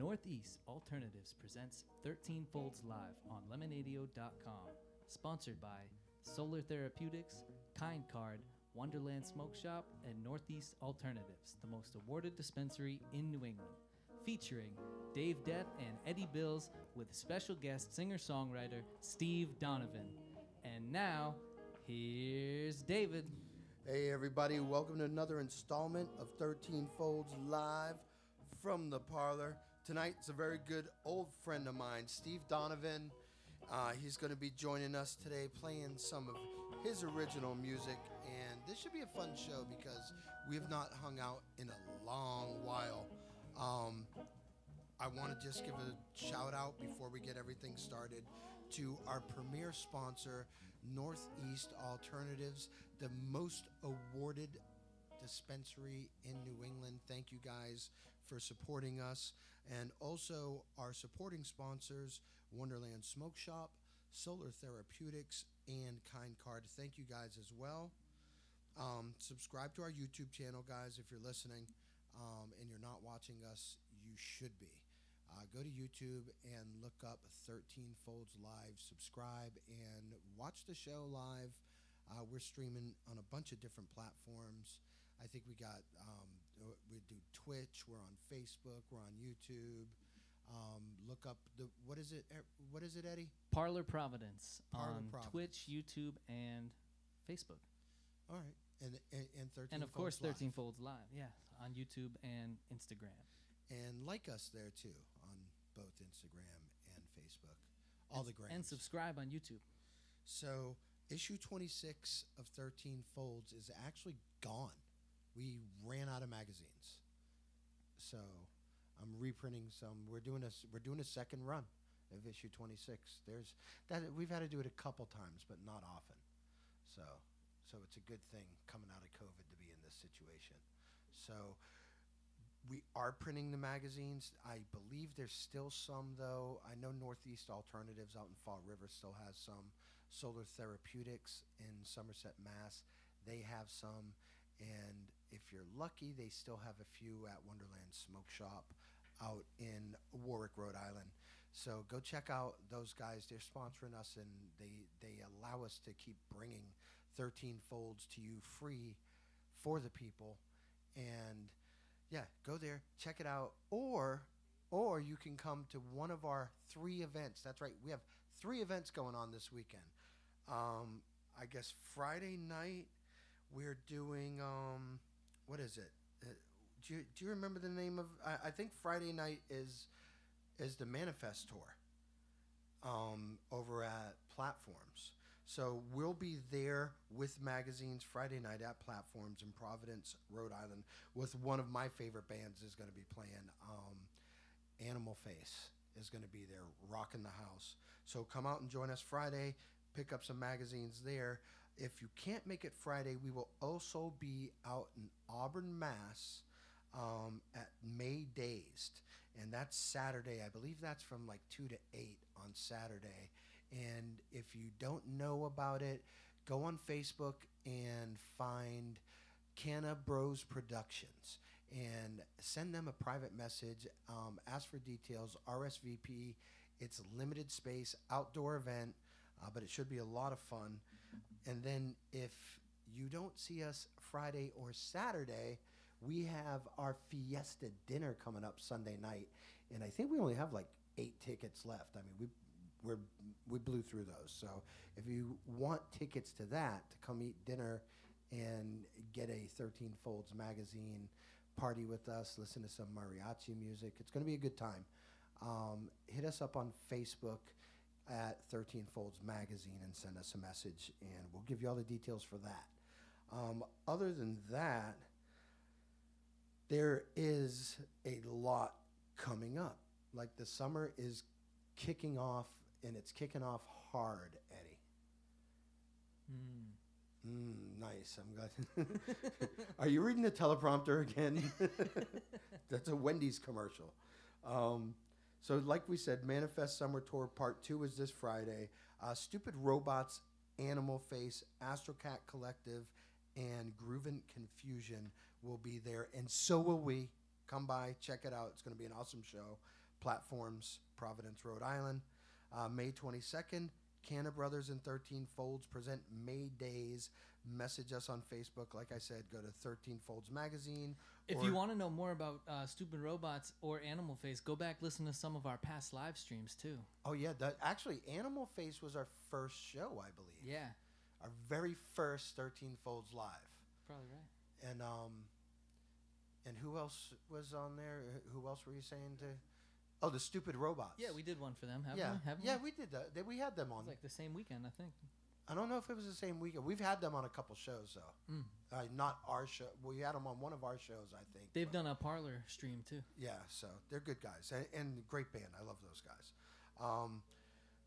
Northeast Alternatives presents 13 Folds Live on Lemonadio.com. Sponsored by Solar Therapeutics, Kind Card, Wonderland Smoke Shop, and Northeast Alternatives, the most awarded dispensary in New England. Featuring Dave Death and Eddie Bills with special guest singer-songwriter Steve Donovan. And now, here's David. Hey everybody, welcome to another installment of 13 Folds Live from the Parlour. Tonight's a very good old friend of mine, Steve Donovan. He's going to be joining us today playing some of his original music, and this should be a fun show because we have not hung out in a long while. I want to just give a shout out before we get everything started to our premier sponsor, Northeast Alternatives, the most awarded dispensary in New England. Thank you guys for supporting us. And also our supporting sponsors, Wonderland Smoke Shop, Solar Therapeutics, and Kind Card. Thank you guys as well. Subscribe to our YouTube channel, guys, if you're listening. And you're not watching us, you should be. Go to YouTube and look up 13 Folds Live, subscribe, and watch the show live. We're streaming on a bunch of different platforms. I think we got, we do Twitch, we're on Facebook, we're on YouTube. Look up what is it, Eddie? Parlour Providence on Providence. Twitch, YouTube, and Facebook. All right. And 13 And of Folds course, 13 Live. Folds Live, yeah, on YouTube and Instagram. And like us there too on both Instagram and Facebook. All the grams. And subscribe on YouTube. So issue 26 of 13 Folds is actually gone. We ran out of magazines. So I'm reprinting some. We're doing a second run of issue 26. We've had to do it a couple times, but not often. So it's a good thing coming out of COVID to be in this situation. So we are printing the magazines. I believe there's still some, though. I know Northeast Alternatives out in Fall River still has some. Solar Therapeutics in Somerset, Mass. They have some. And if you're lucky, they still have a few at Wonderland Smoke Shop out in Warwick, Rhode Island. So go check out those guys. They're sponsoring us, and they allow us to keep bringing 13 Folds to you free for the people. And yeah, go there, check it out, or you can come to one of our 3 events. That's right, we have 3 events going on this weekend. I guess Friday night we're doing what is it? Do you remember the name of? I think Friday night is the Manifest Tour over at Platforms. So we'll be there with magazines Friday night at Platforms in Providence, Rhode Island, with one of my favorite bands is going to be playing. Animal Face is going to be there, rocking the house. So come out and join us Friday. Pick up some magazines there. If you can't make it Friday, we will also be out in Auburn, Mass, at May Dazed, and that's Saturday. I believe that's from like 2 to 8 on Saturday. And if you don't know about it, go on Facebook and find Canna Bros Productions and send them a private message. Ask for details, RSVP. It's a limited space, outdoor event, but it should be a lot of fun. And then if you don't see us Friday or Saturday, we have our Fiesta dinner coming up Sunday night, and I think we only have like 8 tickets left. I mean, we blew through those. So if you want tickets to that, to come eat dinner and get a 13 Folds magazine, party with us, listen to some mariachi music, it's going to be a good time. Hit us up on Facebook at 13 Folds magazine and send us a message, and we'll give you all the details for that. Other than that, there is a lot coming up. Like the summer is kicking off, and it's kicking off hard, Eddie. Nice. I'm glad. Are you reading the teleprompter again? That's a Wendy's commercial. So like we said, Manifest Summer Tour Part 2 is this Friday. Stupid Robots, Animal Face, Astrocat Collective, and Groovin' Confusion will be there, and so will we. Come by, check it out. It's going to be an awesome show. platforms, Providence, Rhode Island. May 22nd, Canna Brothers and 13 Folds present May Days. Message us on Facebook. Like I said, go to 13 Folds Magazine. If you want to know more about Stupid Robots or Animal Face, go back, listen to some of our past live streams, too. Oh, yeah. Actually, Animal Face was our first show, I believe. Yeah. Our very first 13 Folds Live. Probably right. And who else was on there? Who else were you saying to... Oh, the Stupid Robots. Yeah, we did one for them, haven't we? Yeah, we did that. We had them on. It was like the same weekend, I think. I don't know if it was the same weekend. We've had them on a couple shows, though. Not our show. We had them on one of our shows, I think. They've done a Parlour stream, too. Yeah, so they're good guys. And great band. I love those guys.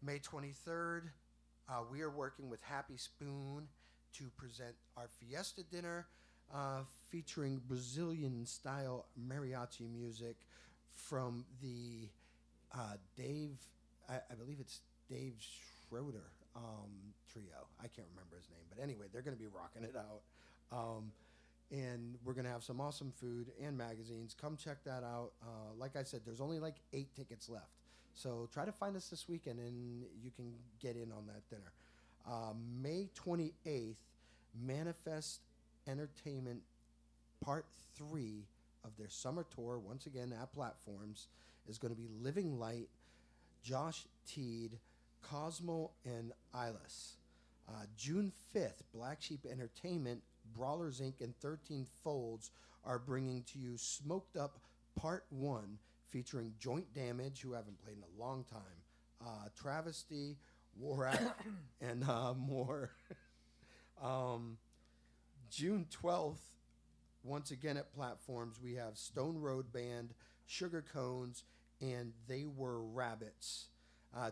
May 23rd, we are working with Happy Spoon to present our Fiesta Dinner featuring Brazilian-style mariachi music from the Dave, I believe it's Dave Schroeder trio. I can't remember his name, but anyway, they're going to be rocking it out. And we're going to have some awesome food and magazines. Come check that out. Like I said, there's only like 8 tickets left. So try to find us this weekend, and you can get in on that dinner. May 28th, Manifest Entertainment Part 3 of their summer tour, once again at Platforms, is going to be Living Light, Josh Teed, Cosmo, and Ilis. June 5th, Black Sheep Entertainment, Brawlers Inc., and 13 Folds are bringing to you Smoked Up Part 1, featuring Joint Damage, who haven't played in a long time, Travesty, Warat, and more. June 12th, once again at Platforms, we have Stone Road Band, Sugar Cones, and They Were Rabbits.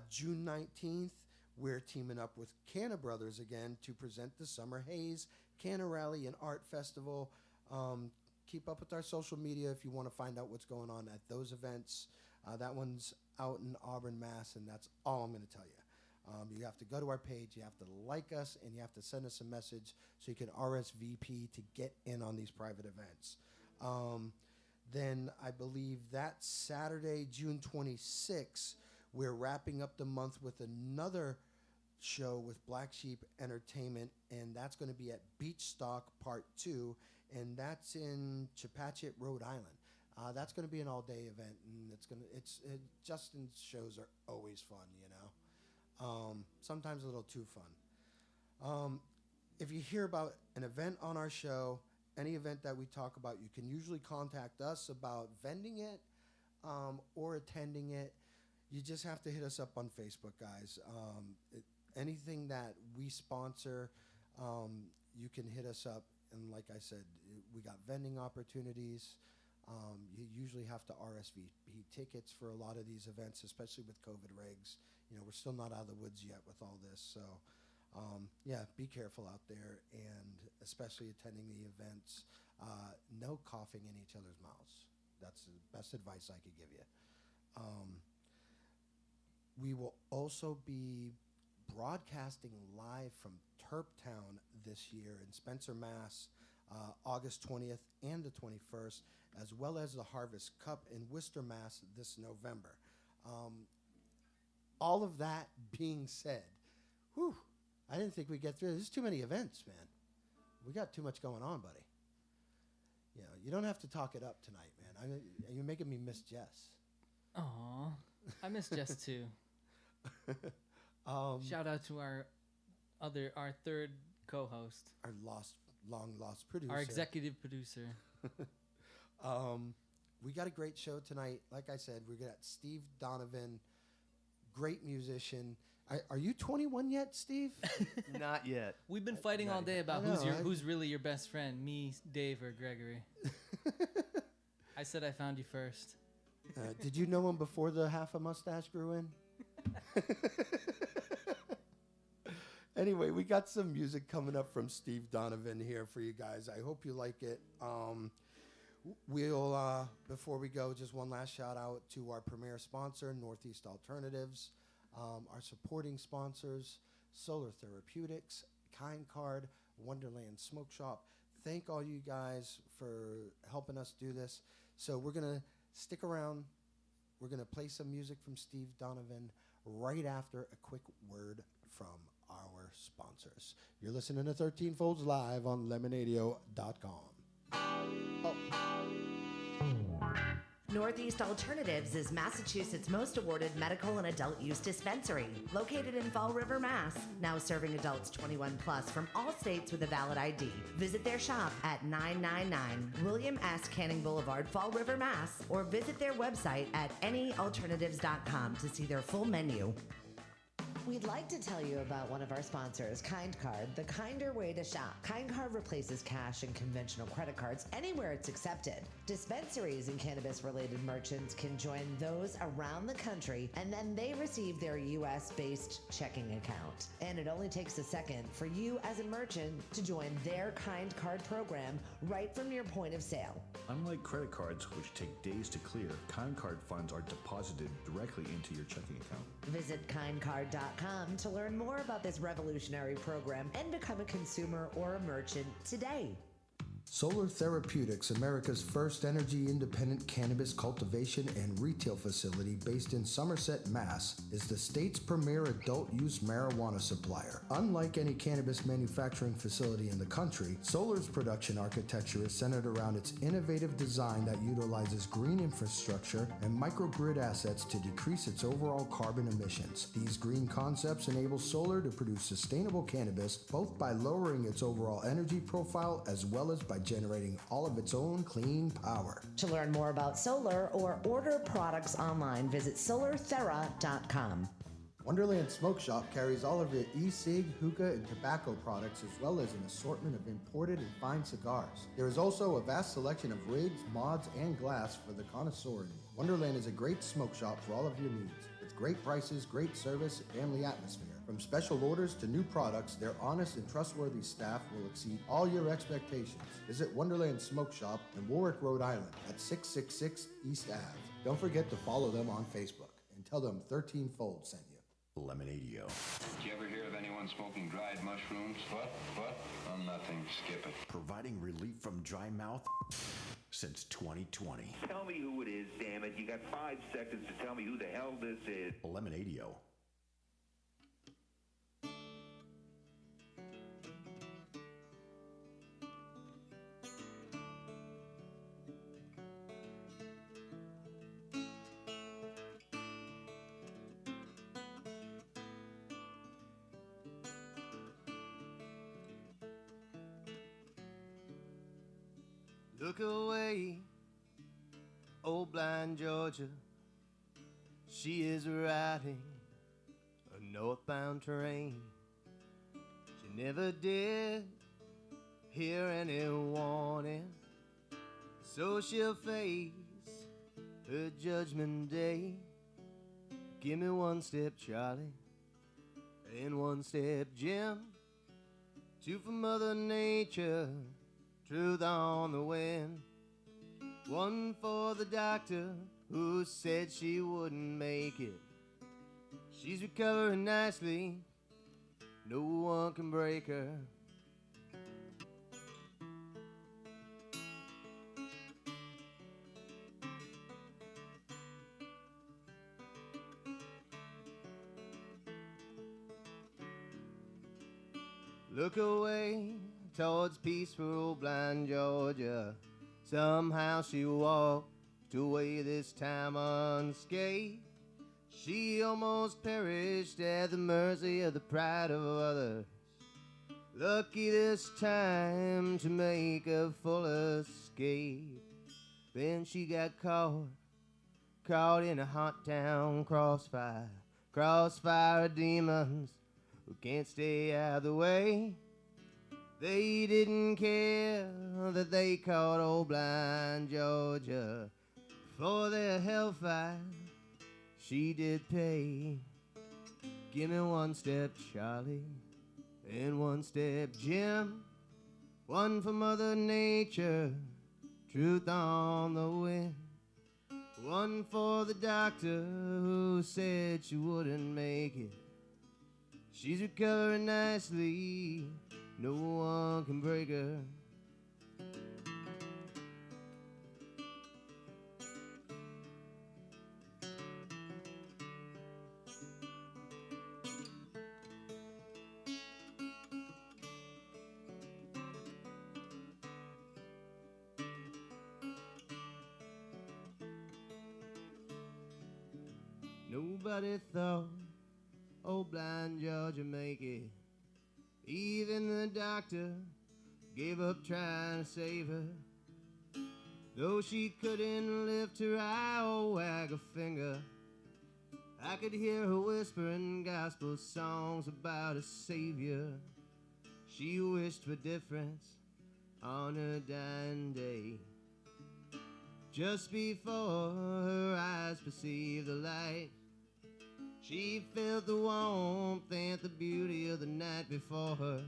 June 19th, we're teaming up with Canna Brothers again to present the Summer Haze Canna Rally and Art Festival. Keep up with our social media if you want to find out what's going on at those events. That one's out in Auburn, Mass., and that's all I'm going to tell you. You have to go to our page, you have to like us, and you have to send us a message so you can RSVP to get in on these private events. Then I believe that Saturday, June 26th, we're wrapping up the month with another show with Black Sheep Entertainment, and that's going to be at Beach Stock Part 2, and that's in Chepachet, Rhode Island. That's going to be an all-day event, and Justin's shows are always fun, you know. Sometimes a little too fun. If you hear about an event on our show, any event that we talk about, you can usually contact us about vending it or attending it. You just have to hit us up on Facebook, guys. Anything that we sponsor, you can hit us up. And like I said, we got vending opportunities. You usually have to RSVP tickets for a lot of these events, especially with COVID regs. You know, we're still not out of the woods yet with all this. So, yeah, be careful out there, and especially attending the events. No coughing in each other's mouths. That's the best advice I could give you. We will also be broadcasting live from Terptown this year in Spencer, Mass., August 20th and the 21st, as well as the Harvest Cup in Worcester, Mass. This November. All of that being said, I didn't think we'd get through. There's too many events, man. We got too much going on, buddy. You know, you don't have to talk it up tonight, man. You're making me miss Jess. Aw, I miss Jess too. Shout out to our third co-host, our long lost producer, our executive producer. We got a great show tonight. Like I said, we got Steve Donovan, great musician. Are you 21 yet, Steve? Not yet. We've been fighting all day about who's really your best friend, me, Dave, or Gregory. I said I found you first. Did you know him before the half a mustache grew in? Anyway, we got some music coming up from Steve Donovan here for you guys. I hope you like it. We'll, before we go, just one last shout out to our premier sponsor, Northeast Alternatives, our supporting sponsors, Solar Therapeutics, Kind Card, Wonderland Smoke Shop. Thank all you guys for helping us do this. So we're going to stick around We're going to play some music from Steve Donovan right after a quick word from our sponsors. You're listening to 13 Folds Live on Lemonadio.com. Northeast Alternatives is Massachusetts' most awarded medical and adult use dispensary, located in Fall River, Mass. Now serving adults 21 plus from all states with a valid ID. Visit their shop at 999 William S. Canning Boulevard, Fall River, Mass. Or visit their website at anyalternatives.com to see their full menu. We'd like to tell you about one of our sponsors, Kind Card, the kinder way to shop. Kind Card replaces cash and conventional credit cards anywhere it's accepted. Dispensaries and cannabis-related merchants can join those around the country, and then they receive their U.S.-based checking account. And it only takes a second for you as a merchant to join their Kind Card program right from your point of sale. Unlike credit cards, which take days to clear, Kind Card funds are deposited directly into your checking account. Visit kindcard.com to learn more about this revolutionary program and become a consumer or a merchant today. Solar Therapeutics, America's first energy-independent cannabis cultivation and retail facility based in Somerset, Mass., is the state's premier adult-use marijuana supplier. Unlike any cannabis manufacturing facility in the country, Solar's production architecture is centered around its innovative design that utilizes green infrastructure and microgrid assets to decrease its overall carbon emissions. These green concepts enable Solar to produce sustainable cannabis both by lowering its overall energy profile as well as by generating all of its own clean power. To learn more about solar or order products online, visit solarthera.com. Wonderland Smoke Shop carries all of your e-cig, hookah, and tobacco products as well as an assortment of imported and fine cigars. There is also a vast selection of rigs, mods, and glass for the connoisseur. Wonderland is a great smoke shop for all of your needs. With great prices, great service, and family atmosphere. From special orders to new products, their honest and trustworthy staff will exceed all your expectations. Visit Wonderland Smoke Shop in Warwick, Rhode Island at 666 East Ave. Don't forget to follow them on Facebook and tell them 13 Fold sent you. Lemonadio. Did you ever hear of anyone smoking dried mushrooms? What? Oh, nothing. Skip it. Providing relief from dry mouth since 2020. Tell me who it is, damn it. You got 5 seconds to tell me who the hell this is. Lemonadio. Look away, old blind Georgia. She is riding a northbound train. She never did hear any warning, so she'll face her judgment day. Give me one step, Charlie, and one step, Jim. 2 for Mother Nature, truth on the wind. 1 for the doctor who said she wouldn't make it. She's recovering nicely, no one can break her. Look away towards peaceful blind Georgia. Somehow she walked away this time unscathed. She almost perished at the mercy of the pride of others. Lucky this time to make a full escape. Then she got caught in a hot town crossfire of demons who can't stay out of the way. They didn't care that they caught old blind Georgia for their hellfire. She did pay. Give me 1 step, Charlie, and 1 step, Jim. 1 for Mother Nature, truth on the wind. 1 for the doctor who said she wouldn't make it. She's recovering nicely, no one can break her. Nobody thought old blind Georgia make it. Even the doctor gave up trying to save her. Though she couldn't lift her eye or wag a finger, I could hear her whispering gospel songs about a savior. She wished for difference on her dying day. Just before her eyes perceived the light, she felt the warmth and the beauty of the night before her,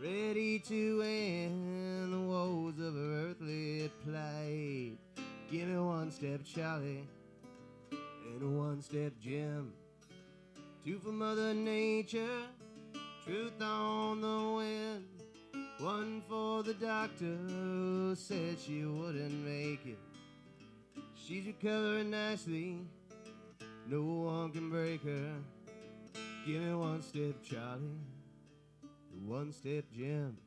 ready to end the woes of her earthly plight. Give me one step, Charlie, and one step, Jim. Two for Mother Nature, truth on the wind. One for the doctor who said she wouldn't make it. She's recovering nicely, no one can break her. Give me one step, Charlie, one step, Jim.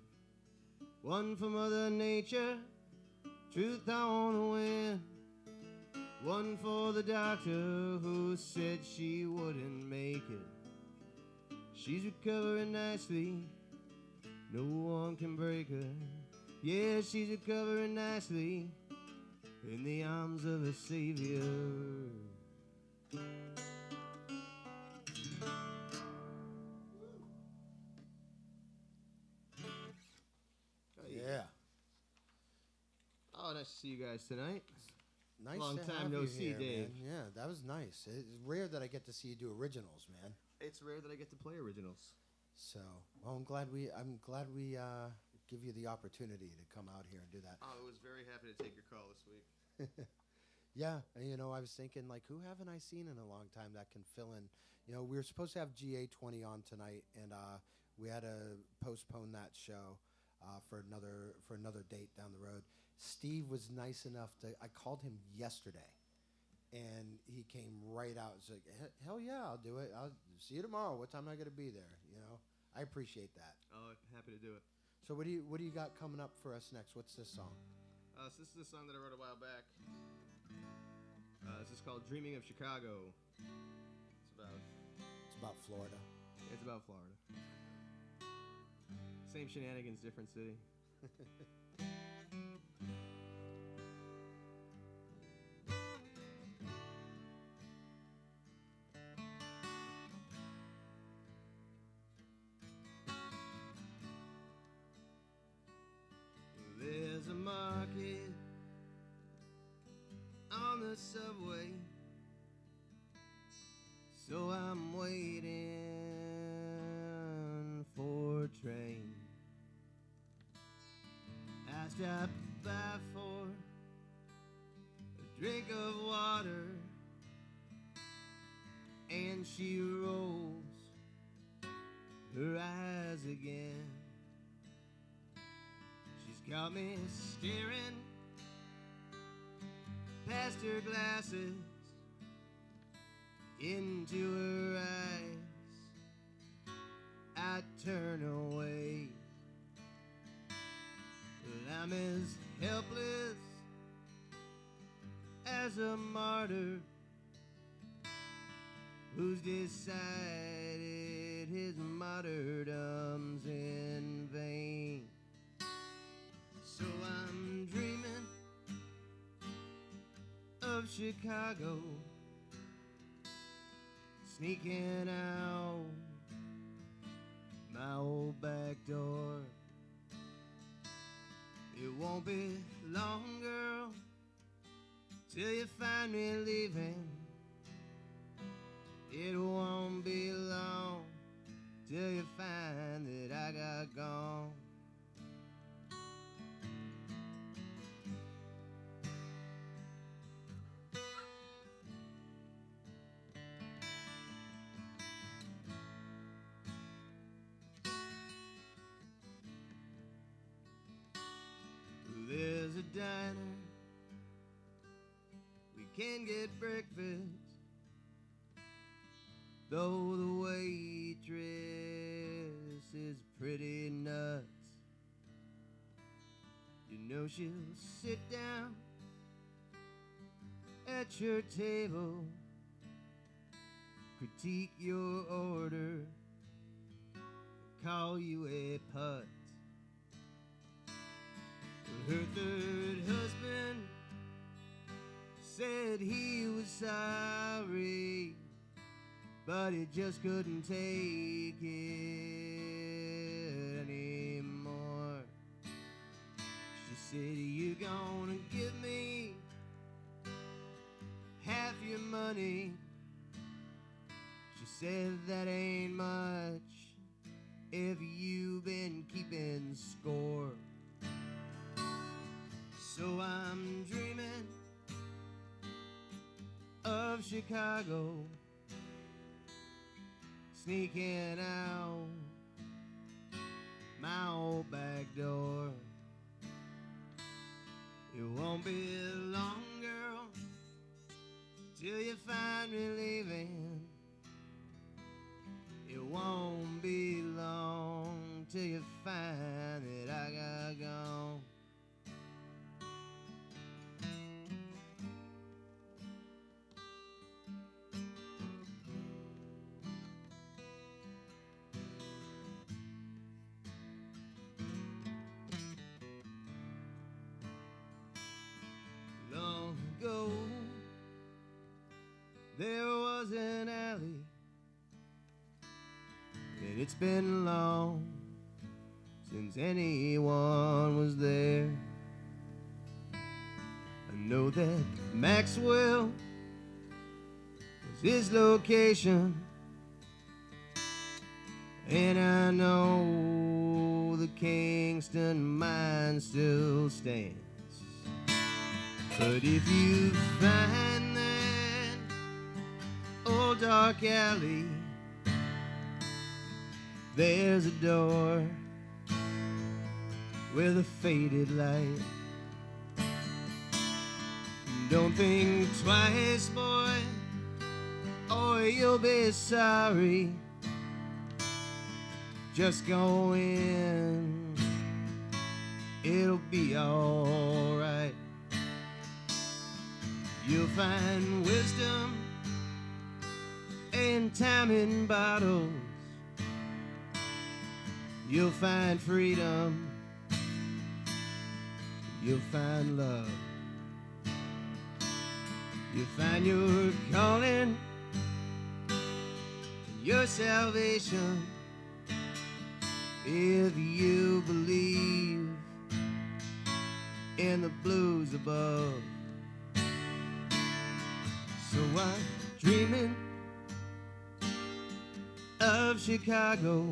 One for Mother Nature, truth on the wind. One for the doctor who said she wouldn't make it. She's recovering nicely, no one can break her. Yeah, she's recovering nicely in the arms of a savior. Yeah. Oh, nice to see you guys tonight. Nice Long to time have no you see, here, Dave. man. Yeah, that was nice. It's rare that I get to see you do originals, man. It's rare that I get to play originals. So, well, I'm glad we give you the opportunity to come out here and do that. I was very happy to take your call this week. Yeah, and, you know, I was thinking, like, who haven't I seen in a long time that can fill in? You know, we were supposed to have GA20 on tonight, and we had to postpone that show for another date down the road. Steve was nice enough to. I called him yesterday, and he came right out. He's like, "Hell yeah, I'll do it. I'll see you tomorrow. What time am I going to be there?" You know, I appreciate that. Oh, happy to do it. So what do you got coming up for us next? What's this song? So this is a song that I wrote a while back. This is called "Dreaming of Chicago." It's about Florida. It's about Florida. Same shenanigans, different city. There's a market on the subway, so I'm waiting for a train. I stopped by for a drink of water, and she rolls her eyes again. She's got me staring past her glasses into her eyes. I turn away, but I'm as helpless as a martyr who's decided his martyrdom's in vain. So I'm dreaming of Chicago, sneaking out my old back door. It won't be long, girl, till you find me leaving. It won't be long till you find that I got gone. There's a diner, we can get breakfast, though the waitress is pretty nuts. You know she'll sit down at your table critique your order, call you a put. Her third husband said he was sorry, but he just couldn't take it anymore. She said, "You gonna give me half your money?" She said, "That ain't much if you've been keeping score." So I'm dreaming of Chicago, sneaking out my old back door. It won't be long, girl, till you find me leaving. It won't be long till you find that I got gone. Long ago, there was an alley, and it's been long since anyone was there. I know that Maxwell was his location, and I know the Kingston mine still stands. But if you find that old dark alley, there's a door with a faded light. Don't think twice, boy, or you'll be sorry. Just go in, it'll be alright. You'll find wisdom and time in bottles. You'll find freedom. You'll find love. You'll find your calling, your salvation, if you believe in the blues above. So I'm dreaming of Chicago,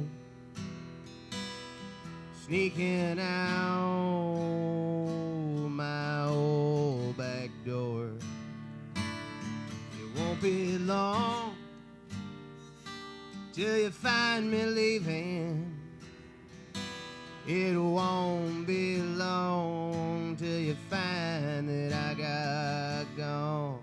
sneaking out my old back door. It won't be long till you find me leaving. It won't be long till you find that I got gone.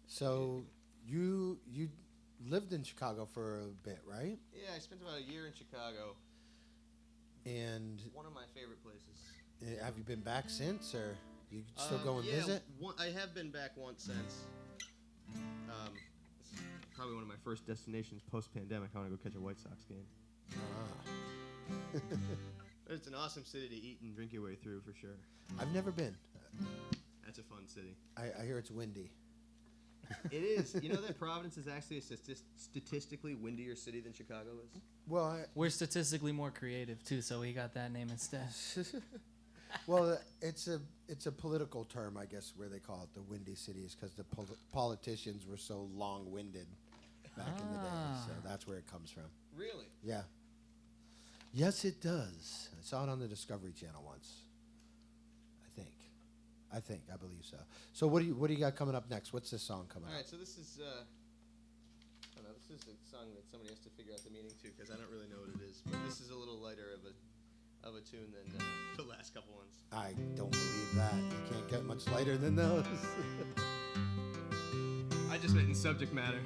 So you lived in Chicago for a bit, right? Yeah, I spent about a year in Chicago. And One of my favorite places. have you been back since, or you still go and visit? I have been back once since. This is probably one of my first destinations post-pandemic. I want to go catch a White Sox game. It's an awesome city to eat and drink your way through, for sure. I've never been. That's a fun city. I hear it's windy. It is. You know that Providence is actually a statistically windier city than Chicago is? Well, We're statistically more creative too, so we got that name instead. well, it's a political term, I guess, where they call it the windy cities, because the politicians were so long-winded back in the day. So that's where it comes from. Really? Yeah. Yes, it does. I saw it on the Discovery Channel once. I believe so. So what do you got coming up next? What's this song coming up? All right, so this is I don't know, this is a song that somebody has to figure out the meaning to, because I don't really know what it is. But this is a little lighter of of a tune than the last couple ones. I don't believe that. You can't get much lighter than those. I just meant in subject matter.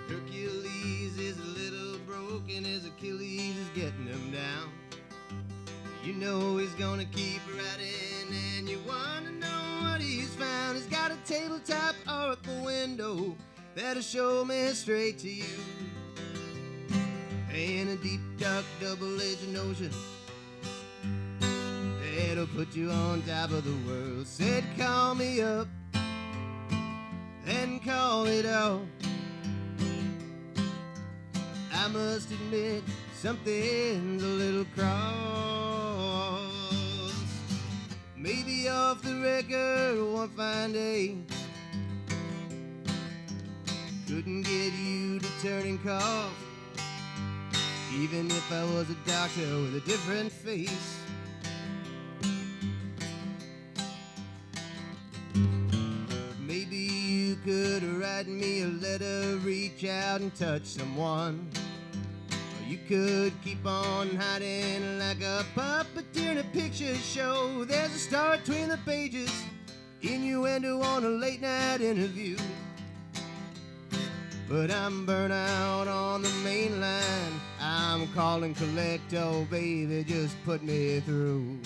Hercules is a little broken as Achilles is getting him down. You know he's gonna keep riding and you wanna know what he's found. He's got a tabletop oracle window that'll show me straight to you. And a deep, dark, double-edged ocean that'll put you on top of the world. Said call me up and call it off. I must admit something's a little cross. Maybe off the record one fine day couldn't get you to turn and cough. Even if I was a doctor with a different face. Maybe you could write me a letter, reach out and touch someone. Or you could keep on hiding like a puppeteer in a picture show. There's a star between the pages, innuendo on a late night interview. But I'm burnt out on the main line. I'm calling collect, oh baby, just put me through.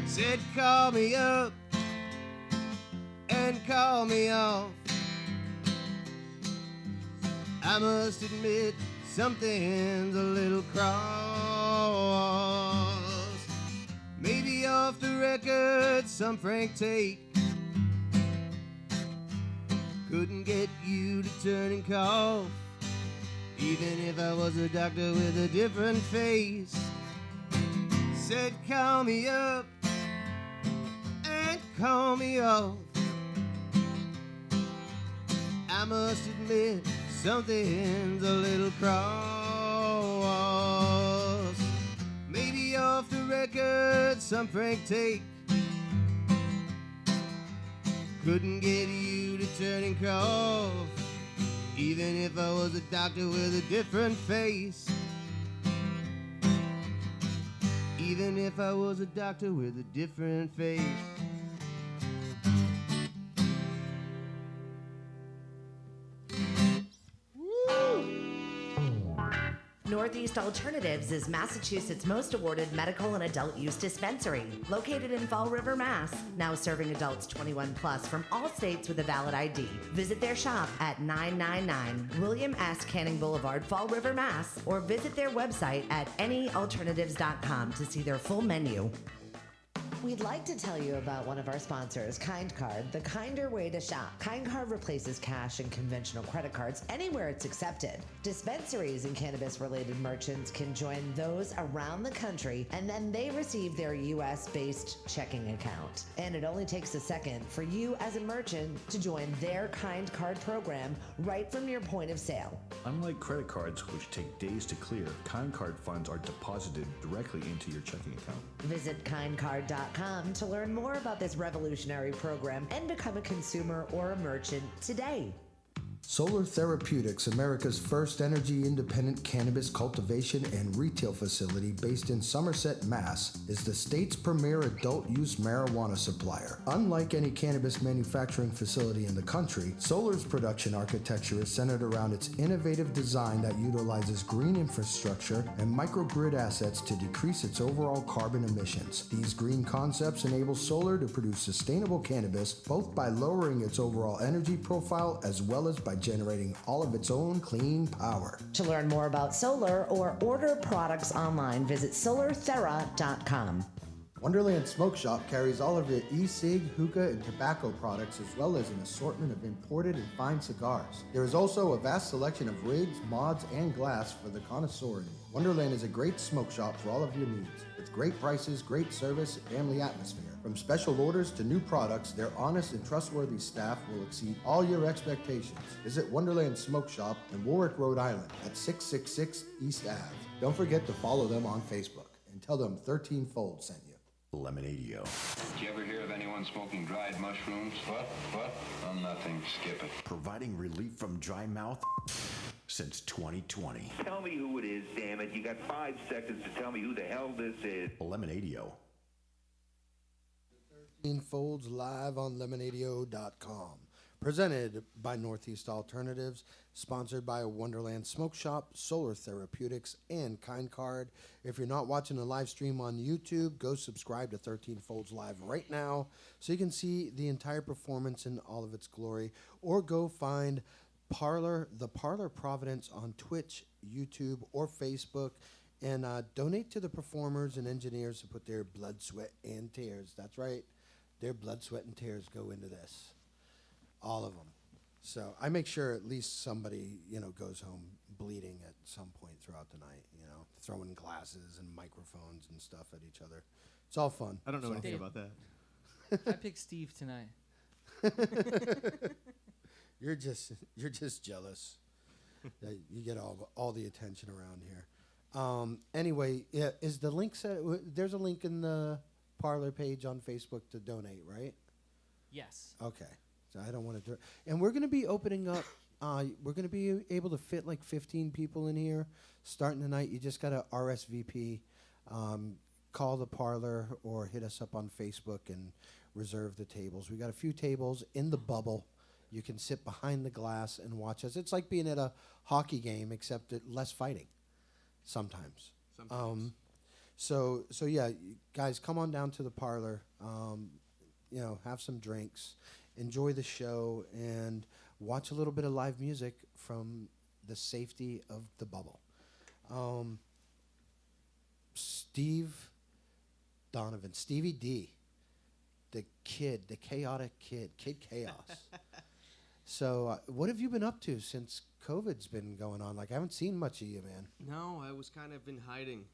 Said call me up and call me off. I must admit something's a little cross. Maybe off the record some frank take couldn't get you to turn and cough. Even if I was a doctor with a different face. Said call me up and call me off. I must admit something's a little cross. Maybe off the record some frank take couldn't get you to turn and cough. Even if I was a doctor with a different face. Even if I was a doctor with a different face. Northeast Alternatives is Massachusetts' most awarded medical and adult use dispensary, located in Fall River, Mass. Now serving adults 21 plus from all states with a valid ID. Visit their shop at 999 William S. Canning Boulevard, Fall River, Mass. Or visit their website at anyalternatives.com to see their full menu. We'd like to tell you about one of our sponsors, Kind Card, the kinder way to shop. Kind Card replaces cash and conventional credit cards anywhere it's accepted. Dispensaries and cannabis-related merchants can join those around the country, and then they receive their U.S.-based checking account. And it only takes a second for you as a merchant to join their Kind Card program right from your point of sale. Unlike credit cards, which take days to clear, Kind Card funds are deposited directly into your checking account. Visit kindcard.com to learn more about this revolutionary program and become a consumer or a merchant today. Solar Therapeutics, America's first energy-independent cannabis cultivation and retail facility based in Somerset, Mass., is the state's premier adult-use marijuana supplier. Unlike any cannabis manufacturing facility in the country, Solar's production architecture is centered around its innovative design that utilizes green infrastructure and microgrid assets to decrease its overall carbon emissions. These green concepts enable Solar to produce sustainable cannabis both by lowering its overall energy profile as well as by generating all of its own clean power. To learn more about solar or order products online, visit solarthera.com. Wonderland Smoke Shop carries all of your e-cig, hookah, and tobacco products as well as an assortment of imported and fine cigars. There is also a vast selection of rigs, mods, and glass for the connoisseur. Wonderland is a great smoke shop for all of your needs. With great prices, great service, and family atmosphere. From special orders to new products, their honest and trustworthy staff will exceed all your expectations. Visit Wonderland Smoke Shop in Warwick, Rhode Island at 666 East Ave. Don't forget to follow them on Facebook and tell them 13 Fold sent you. Lemonadio. Did you ever hear of anyone smoking dried mushrooms? What? Oh, nothing. Skip it. Providing relief from dry mouth. since 2020. Tell me who it is, damn it. You got 5 seconds to tell me who the hell this is. Lemonadio. 13 Folds live on Lemonadio.com. Presented by Northeast Alternatives, sponsored by Wonderland Smoke Shop, Solar Therapeutics, and Kind Card. If you're not watching the live stream on YouTube, go subscribe to 13 Folds Live right now so you can see the entire performance in all of its glory, or go find the Parlour Providence on Twitch, YouTube, or Facebook, and donate to the performers and engineers who put their blood, sweat, and tears. That's right. Their blood, sweat, and tears go into this. All of them. So I make sure at least somebody, goes home bleeding at some point throughout the night, throwing glasses and microphones and stuff at each other. It's all fun. I don't know So- anything about that. I picked Steve tonight. You're just jealous that you get all the attention around here. Anyway, yeah, is the link set? There's a link in the Parlor page on Facebook to donate, right? Yes. Okay. So I don't want to do it. And we're going to be opening up. We're going to be able to fit like 15 people in here starting tonight. You just got to RSVP, call the Parlor, or hit us up on Facebook and reserve the tables. We got a few tables in the bubble. You can sit behind the glass and watch us. It's like being at a hockey game, except less fighting sometimes. So yeah, guys, come on down to the Parlor. Have some drinks, enjoy the show, and watch a little bit of live music from the safety of the bubble. Donovan, Stevie D, the chaotic kid Chaos. So what have you been up to since COVID's been going on? Like, I haven't seen much of you, man. No, I was kind of in hiding.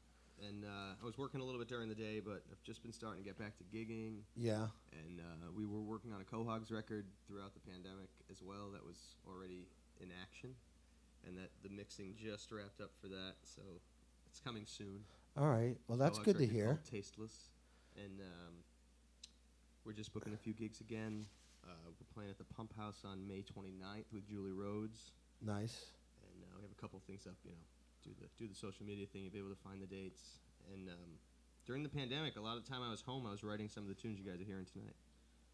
And I was working a little bit during the day, but I've just been starting to get back to gigging. Yeah. And we were working on a Cohogs record throughout the pandemic as well that was already in action. And that the mixing just wrapped up for that, so it's coming soon. All right. Well, that's Cohogs good to record hear. called Tasteless. And we're just booking a few gigs again. We're playing at the Pump House on May 29th with Julie Rhodes. Nice. And we have a couple things up, do the social media thing, you'll be able to find the dates. And during the pandemic, a lot of the time I was home, I was writing some of the tunes you guys are hearing tonight.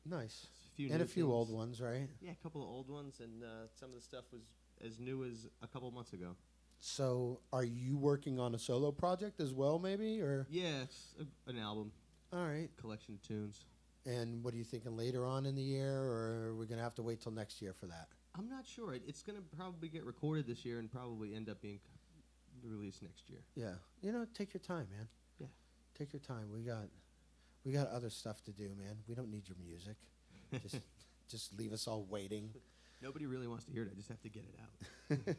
Nice. And a few old ones, right? Yeah, a couple of old ones, and some of the stuff was as new as a couple months ago. So are you working on a solo project as well, maybe? Or Yeah, it's an album. All right. Collection of tunes. And what are you thinking, later on in the year, or are we going to have to wait till next year for that? I'm not sure. It's going to probably get recorded this year and probably end up being released next year. Yeah. Take your time, man. Yeah. Take your time. We got other stuff to do, man. We don't need your music. Just leave us all waiting. Nobody really wants to hear it. I just have to get it out.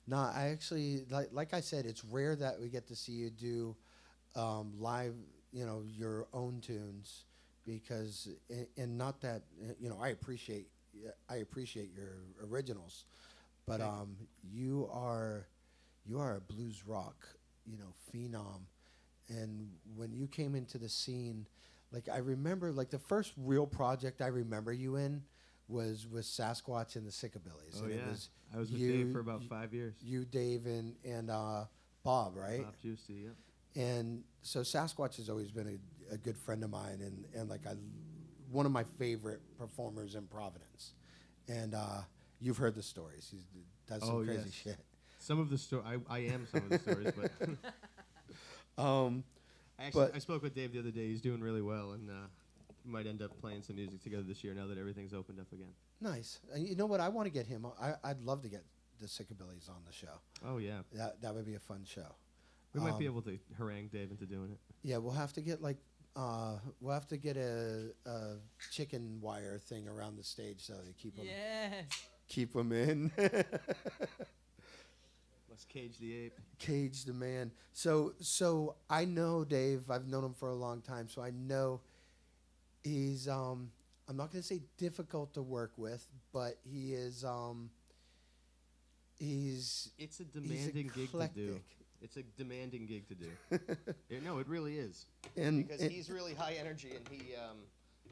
No, I actually, like I said, it's rare that we get to see you do live, your own tunes, because, and not that, I appreciate your originals, but you are a blues rock, phenom. And when you came into the scene, like, I remember, like, the first real project I remember you in was with Sasquatch and the Sickabillies. Oh, and yeah. I was with you, Dave for about 5 years. You, Dave, and Bob, right? Bob Juicy, yep. And so Sasquatch has always been a good friend of mine, and like one of my favorite performers in Providence. And you've heard the stories. He does some crazy shit. Some of the I am some of the stories, but I spoke with Dave the other day. He's doing really well, and we might end up playing some music together this year now that everything's opened up again. Nice. You know what? I want to get him. I'd love to get the Sickabillies on the show. Oh yeah, that would be a fun show. We might be able to harangue Dave into doing it. Yeah, we'll have to get a chicken wire thing around the stage so they keep them in. Let's cage the ape. Cage the man. So I know Dave. I've known him for a long time, so I know he's I'm not going to say difficult to work with, but he is It's a demanding gig to do. It's a demanding gig to do. No, it really is. Because he's really high energy, and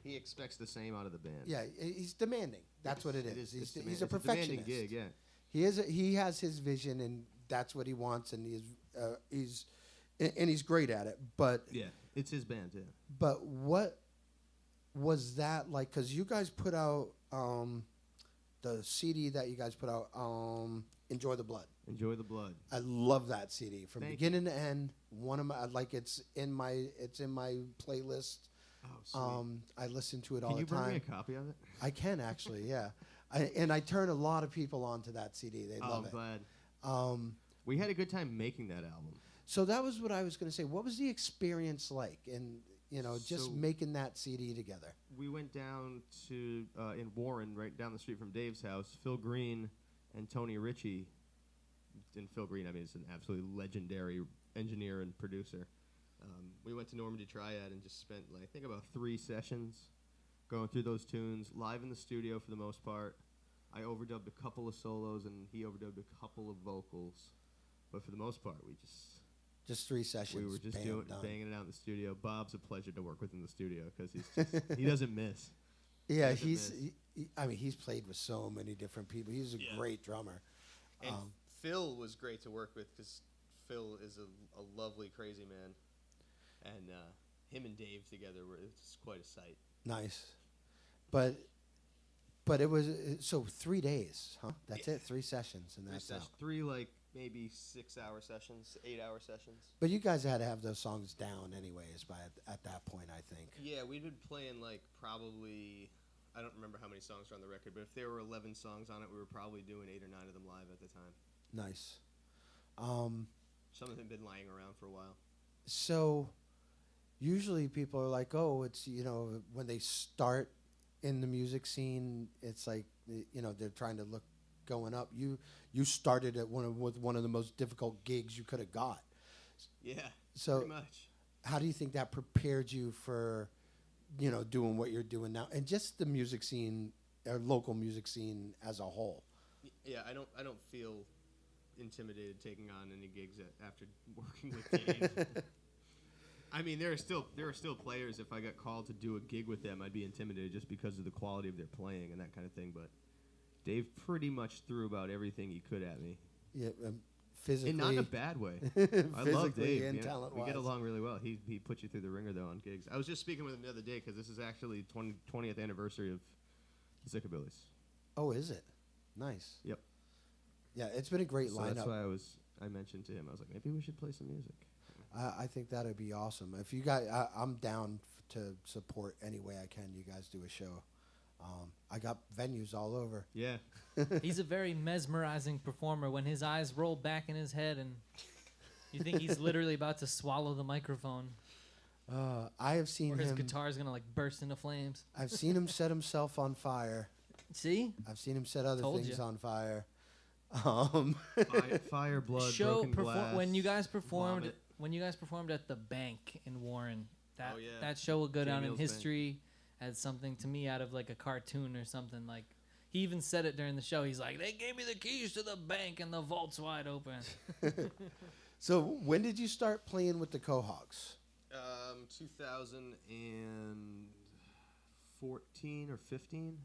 he expects the same out of the band. Yeah, he's demanding. That's what it is. He's a It's perfectionist. demanding gig, yeah. He has his vision, and that's what he wants, and he's great at it. But Yeah, it's his band, yeah. But what was that like? Because you guys put out the CD that you guys put out, Enjoy the Blood. Enjoy the Blood. I love that CD from Thank beginning to end. One of my it's in my playlist. Oh, sweet. I listen to it all Can the you bring time. me a copy of it? I can actually, yeah. I turn a lot of people onto that CD. They love it. Glad. We had a good time making that album. So that was what I was going to say. What was the experience like, and just making that CD together? We went down to in Warren, right down the street from Dave's house. Phil Green and Tony Ritchie. And Phil Green, I mean, is an absolutely legendary engineer and producer. We went to Normandy Triad and just spent, I think, about 3 sessions going through those tunes, live in the studio for the most part. I overdubbed a couple of solos, and he overdubbed a couple of vocals. But for the most part, we just 3 sessions. We were just done. banging it out in the studio. Bob's a pleasure to work with in the studio because he doesn't miss. Yeah, he's played with so many different people. He's a great drummer. And Phil was great to work with because Phil is a lovely, crazy man. And him and Dave together it's quite a sight. Nice. But it was, 3 days, huh? That's it, 3 sessions, and that's out. 3 maybe 6-hour sessions, 8-hour sessions. But you guys had to have those songs down anyways at that point, I think. Yeah, we'd been playing probably, I don't remember how many songs are on the record, but if there were 11 songs on it, we were probably doing 8 or 9 of them live at the time. Nice. Some of them had been lying around for a while. So usually people are like, oh, it's, when they start in the music scene, it's like, they're trying to look going up. You started at with one of the most difficult gigs you could have got. Yeah, so pretty much. How do you think that prepared you for, doing what you're doing now, and just the music scene, or local music scene as a whole? Yeah, I don't feel intimidated taking on any gigs after working with Dave. I mean, there are still players. If I got called to do a gig with them, I'd be intimidated just because of the quality of their playing and that kind of thing. But Dave pretty much threw about everything he could at me. Yeah, physically, and not in a bad way. I love Dave. And talent-wise. We get along really well. He puts you through the ringer though on gigs. I was just speaking with him the other day because this is actually 20th anniversary of Zickabilly's. Oh, is it? Nice. Yep. Yeah, it's been a great lineup. That's why I mentioned to him. I was like, maybe we should play some music. I think that would be awesome. If you guys, I'm down to support any way I can. You guys do a show. I got venues all over. Yeah. He's a very mesmerizing performer when his eyes roll back in his head and you think he's literally about to swallow the microphone. I have seen his guitar is going to burst into flames. I've seen him set himself on fire. See? I've seen him set other things on fire. Fire, blood, broken glass. When you guys performed at the Bank in Warren, that show will go down in history as something to me out of a cartoon or something. He even said it during the show. He's like, they gave me the keys to the bank and the vault's wide open. So when did you start playing with the Quahog? 2014 or 15.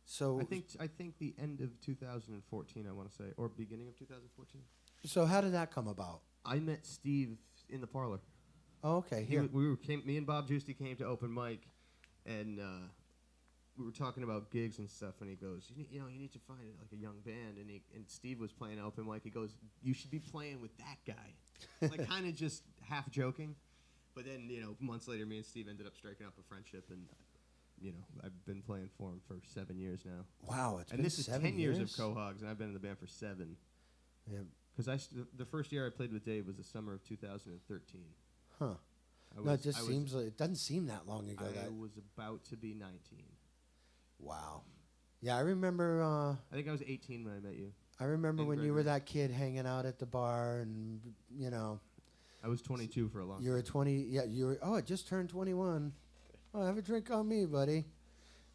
So I think the end of 2014, I want to say, or beginning of 2014. So how did that come about? I met Steve in the Parlour. Oh, okay. Me and Bob Giusti came to open mic, and we were talking about gigs and stuff. And he goes, you need to find a young band. And Steve was playing open mic. He goes, you should be playing with that guy, kind of just half joking. But then months later, me and Steve ended up striking up a friendship, and I've been playing for him for 7 years now. Wow, it's been 7 years. And this is 10 years of Quahogs, and I've been in the band for 7. Yeah. Because the first year I played with Dave was the summer of 2013. Huh. It doesn't seem that long ago. I was about to be 19. Wow. Yeah, I remember. I think I was 18 when I met you. I remember when you were that kid hanging out at the bar, and I was 22 for a long time. You were 20. Yeah, you were. Oh, I just turned 21. Oh, have a drink on me, buddy.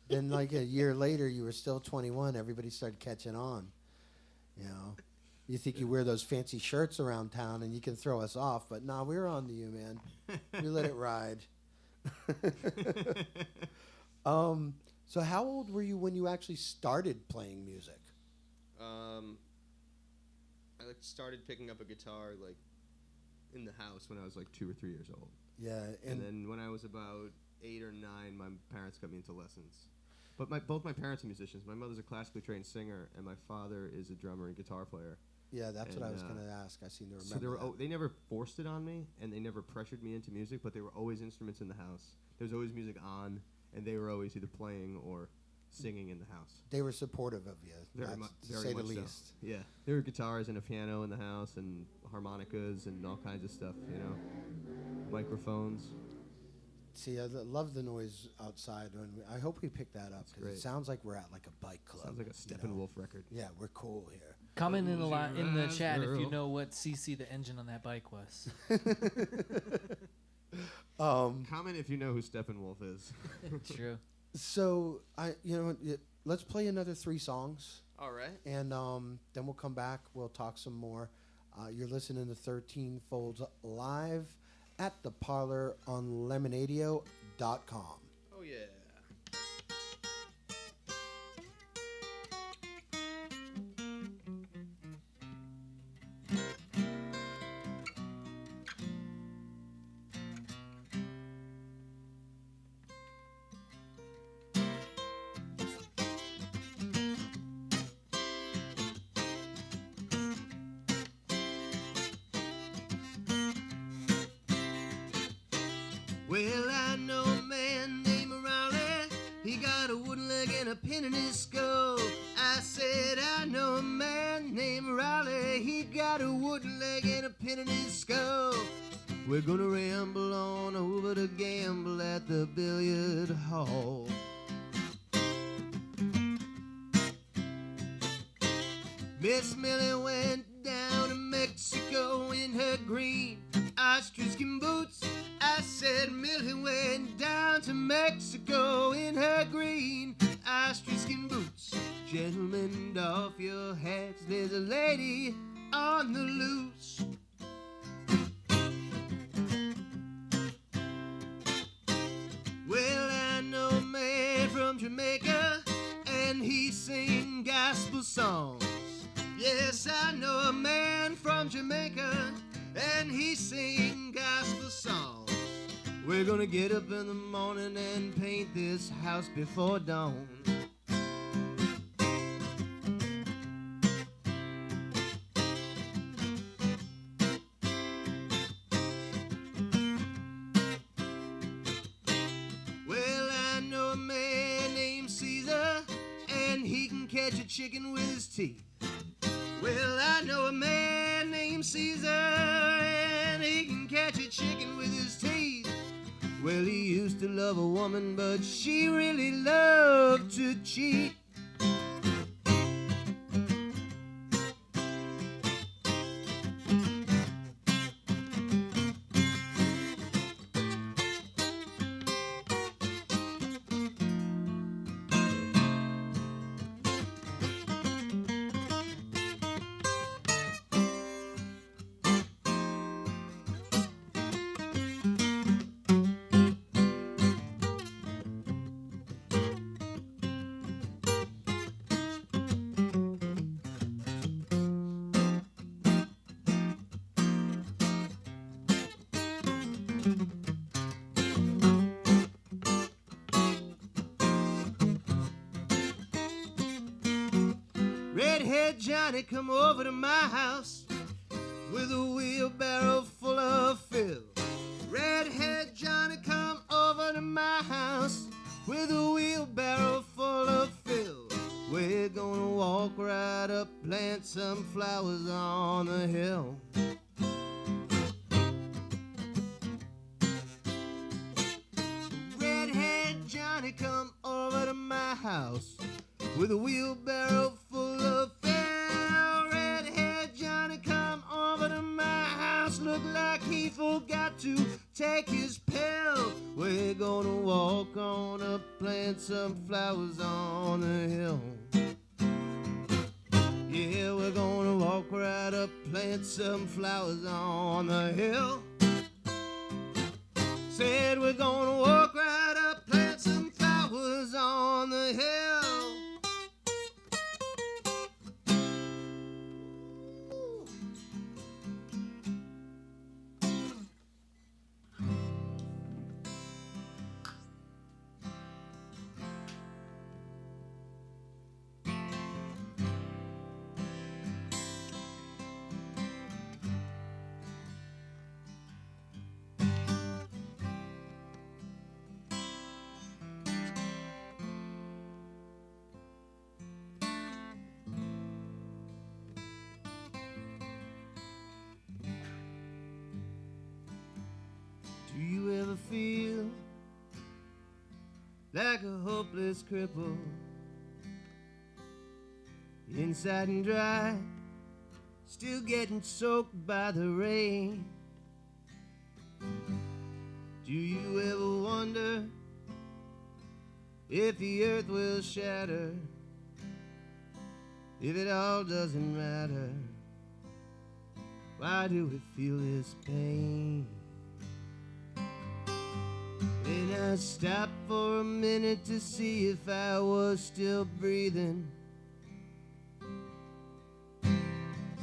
Then, a year later, you were still 21. Everybody started catching on. You think you wear those fancy shirts around town and you can throw us off, but nah, we're on to you, man. We let it ride. So how old were you when you actually started playing music? started picking up a guitar like in the house when I was like 2 or 3 years old. Yeah, and then when I was about 8 or 9, my parents got me into lessons. But both my parents are musicians. My mother's a classically trained singer, and my father is a drummer and guitar player. Yeah, that's what I was going to ask. I seem to remember. So they never forced it on me, and they never pressured me into music, but there were always instruments in the house. There was always music on, and they were always either playing or singing in the house. They were supportive of you, very to say the least. So. Yeah, there were guitars and a piano in the house, and harmonicas and all kinds of stuff, you know, microphones. See, I love the noise outside. I hope we pick that up because it sounds like we're at like a bike club. Sounds like a Steppenwolf record. Yeah, we're cool here. Comment in the chat if you know what CC the engine on that bike was. Comment if you know who Steppenwolf is. True. So let's play another 3 songs. All right. And then we'll come back. We'll talk some more. You're listening to 13 Folds live at the Parlour on Lemonadio.com. Oh yeah. Well, I know a man named Raleigh. He got a wooden leg and a pin in his skull. I said, I know a man named Raleigh. He got a wooden leg and a pin in his skull. We're gonna ramble on over to gamble at the billiard hall. Miss Millie went down to Mexico in her green ostrich-skin boots. I said Millie went down to Mexico in her green ostrich-skin boots. Gentlemen, doff your hats, there's a lady on the loose. Well, I know a man from Jamaica, and he sing gospel songs. Yes, I know a man from Jamaica, and he sing gospel songs. We're gonna get up in the morning and paint this house before dawn. Well, I know a man named Caesar, and he can catch a chicken with his teeth. Well, I know a man named Caesar, and he can catch a chicken with his teeth. Well, he used to love a woman, but she really loved to cheat. Redhead Johnny come over to my house with a wheelbarrow full of fill. Redhead Johnny come over to my house with a wheelbarrow full of fill. We're gonna walk right up, plant some flowers on the hill. Redhead Johnny come over to my house with a wheelbarrow full of fill. Redhead Johnny come over to my house, look like he forgot to take his pill. We're gonna walk on up, plant some flowers on the hill. Yeah, we're gonna walk right up, plant some flowers on the hill. Said we're gonna walk right up, plant some flowers on the hill. like a hopeless cripple, inside and dry, still getting soaked by the rain. Do you ever wonder if the earth will shatter, if it all doesn't matter? Why do we feel this pain? And I stopped for a minute to see if I was still breathing.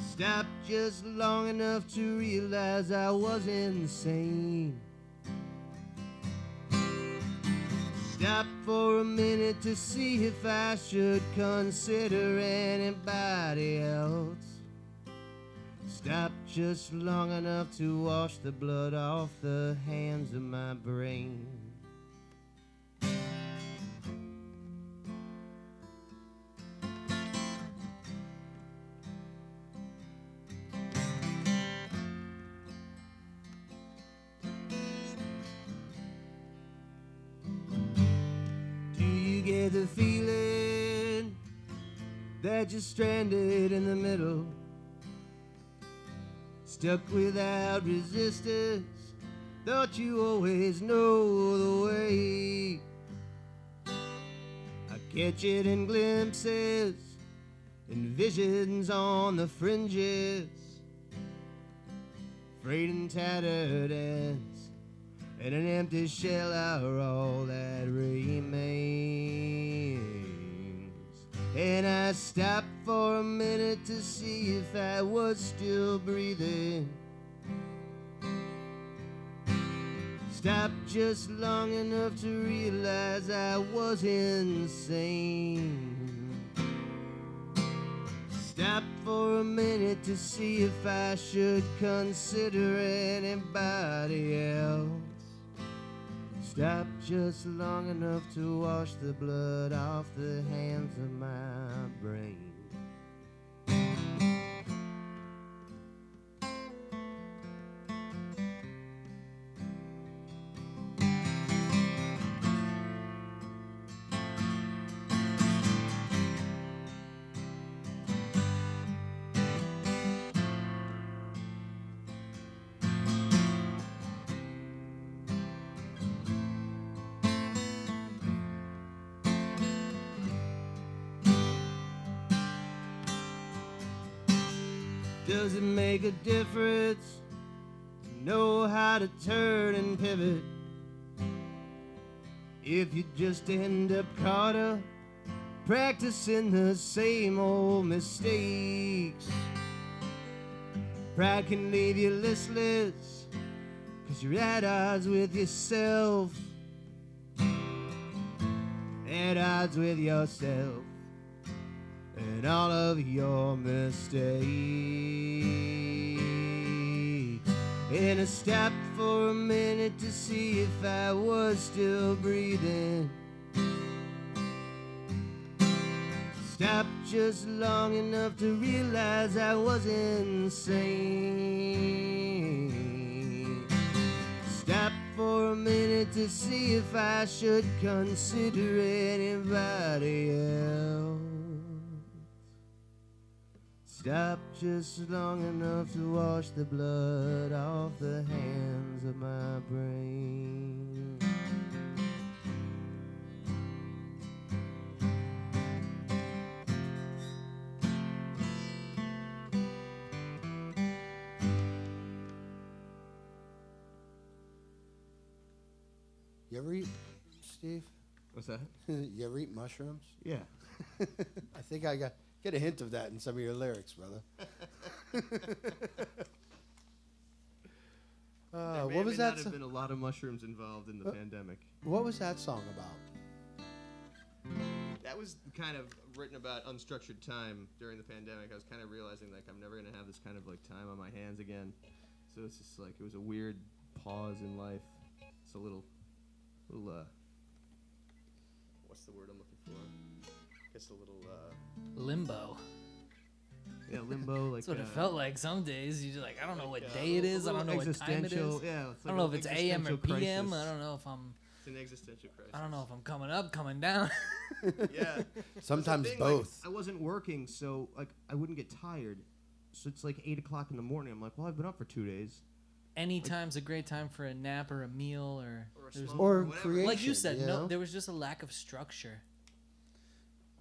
Stopped just long enough to realize I was insane. Stopped for a minute to see if I should consider anybody else. Stopped just long enough to wash the blood off the hands of my brain. Do you get the feeling that you're stranded in the middle? Stuck without resistance, thought you always know the way. I catch it in glimpses, in visions on the fringes, frayed and tattered ends, and an empty shell are all that remains. And I stopped for a minute to see if I was still breathing. Stopped just long enough to realize I was insane. Stopped for a minute to see if I should consider anybody else. Stopped just long enough to wash the blood off the hands of my brain. Does it make a difference to know how to turn and pivot if you just end up caught up practicing the same old mistakes? Pride can leave you listless 'cause you're at odds with yourself, at odds with yourself and all of your mistakes. And I stopped for a minute to see if I was still breathing. Stopped just long enough to realize I was insane. Stopped for a minute to see if I should consider anybody else. Stopped just long enough to wash the blood off the hands of my brain. You ever eat, Steve? What's that? You ever eat mushrooms? Yeah. I think I get a hint of that in some of your lyrics, brother. What was that? There have been a lot of mushrooms involved in the pandemic. What was that song about? That was kind of written about unstructured time during the pandemic. I was kind of realizing like I'm never gonna have this kind of like time on my hands again. So it's just like it was a weird pause in life. It's a little what's the word I'm looking for? I guess a little Limbo. yeah, limbo. Like That's what it felt like. Some days you're like, I don't know what day it a is. I don't know what time it is. existential- Yeah, it's I don't know if it's AM or existential PM. crisis. I don't know if I'm It's an existential crisis. I don't know if I'm coming up, coming down. Yeah. Sometimes Thing, both. Like, I wasn't working, so like I wouldn't get tired. So it's like 8 o'clock in the morning. I'm like, well, I've been up for 2 days. Any time's a great time for a nap or a meal or Or a there's- smoke. Or whatever. creation. like you said, you no, know? there was just a lack of structure.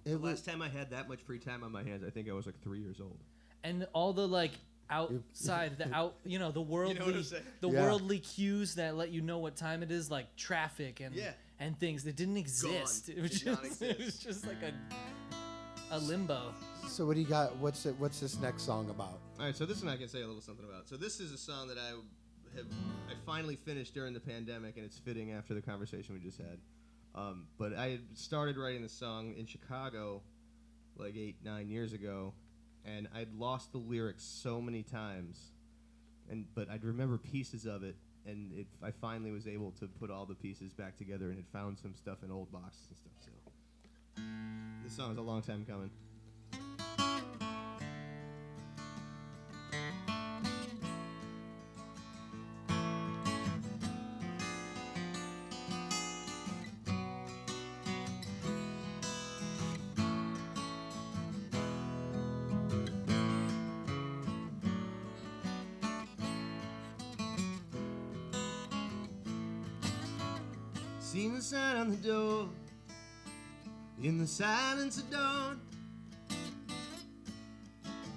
The It was, last time I had that much free time on my hands, I think I was like 3 years old. And all the like outside, the worldly, saying? the Yeah. worldly cues that let you know what time it is, like traffic and things that didn't exist. It was Did not just, it was exist. just like a limbo. so what do you got? What's this next song about? All right, so this one I can say a little something about. So this is a song that I finally finished during the pandemic, and it's fitting after the conversation we just had. But I had started writing the song in Chicago like 8-9 years ago, and I'd lost the lyrics so many times, but I'd remember pieces of it, and I finally was able to put all the pieces back together and had found some stuff in old boxes and stuff. So this song is a long time coming. Seen the sign on the door in the silence of dawn.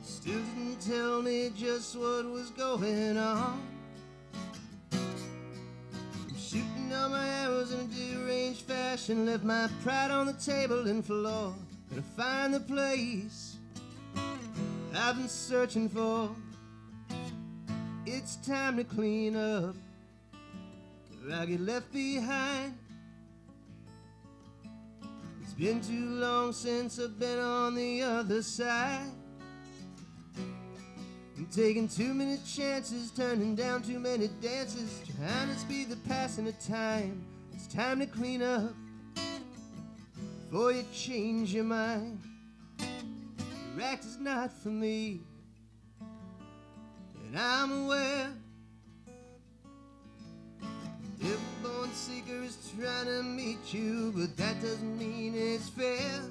Still didn't tell me just what was going on. I'm shooting all my arrows in a deranged fashion. Left my pride on the table and floor. Gonna find the place I've been searching for. It's time to clean up where I get left behind. It's been too long since I've been on the other side. I'm taking too many chances, turning down too many dances, trying to speed the passing of time. It's time to clean up before you change your mind. Your act is not for me, and I'm aware. Every born seeker is trying to meet you, but that doesn't mean it's fair.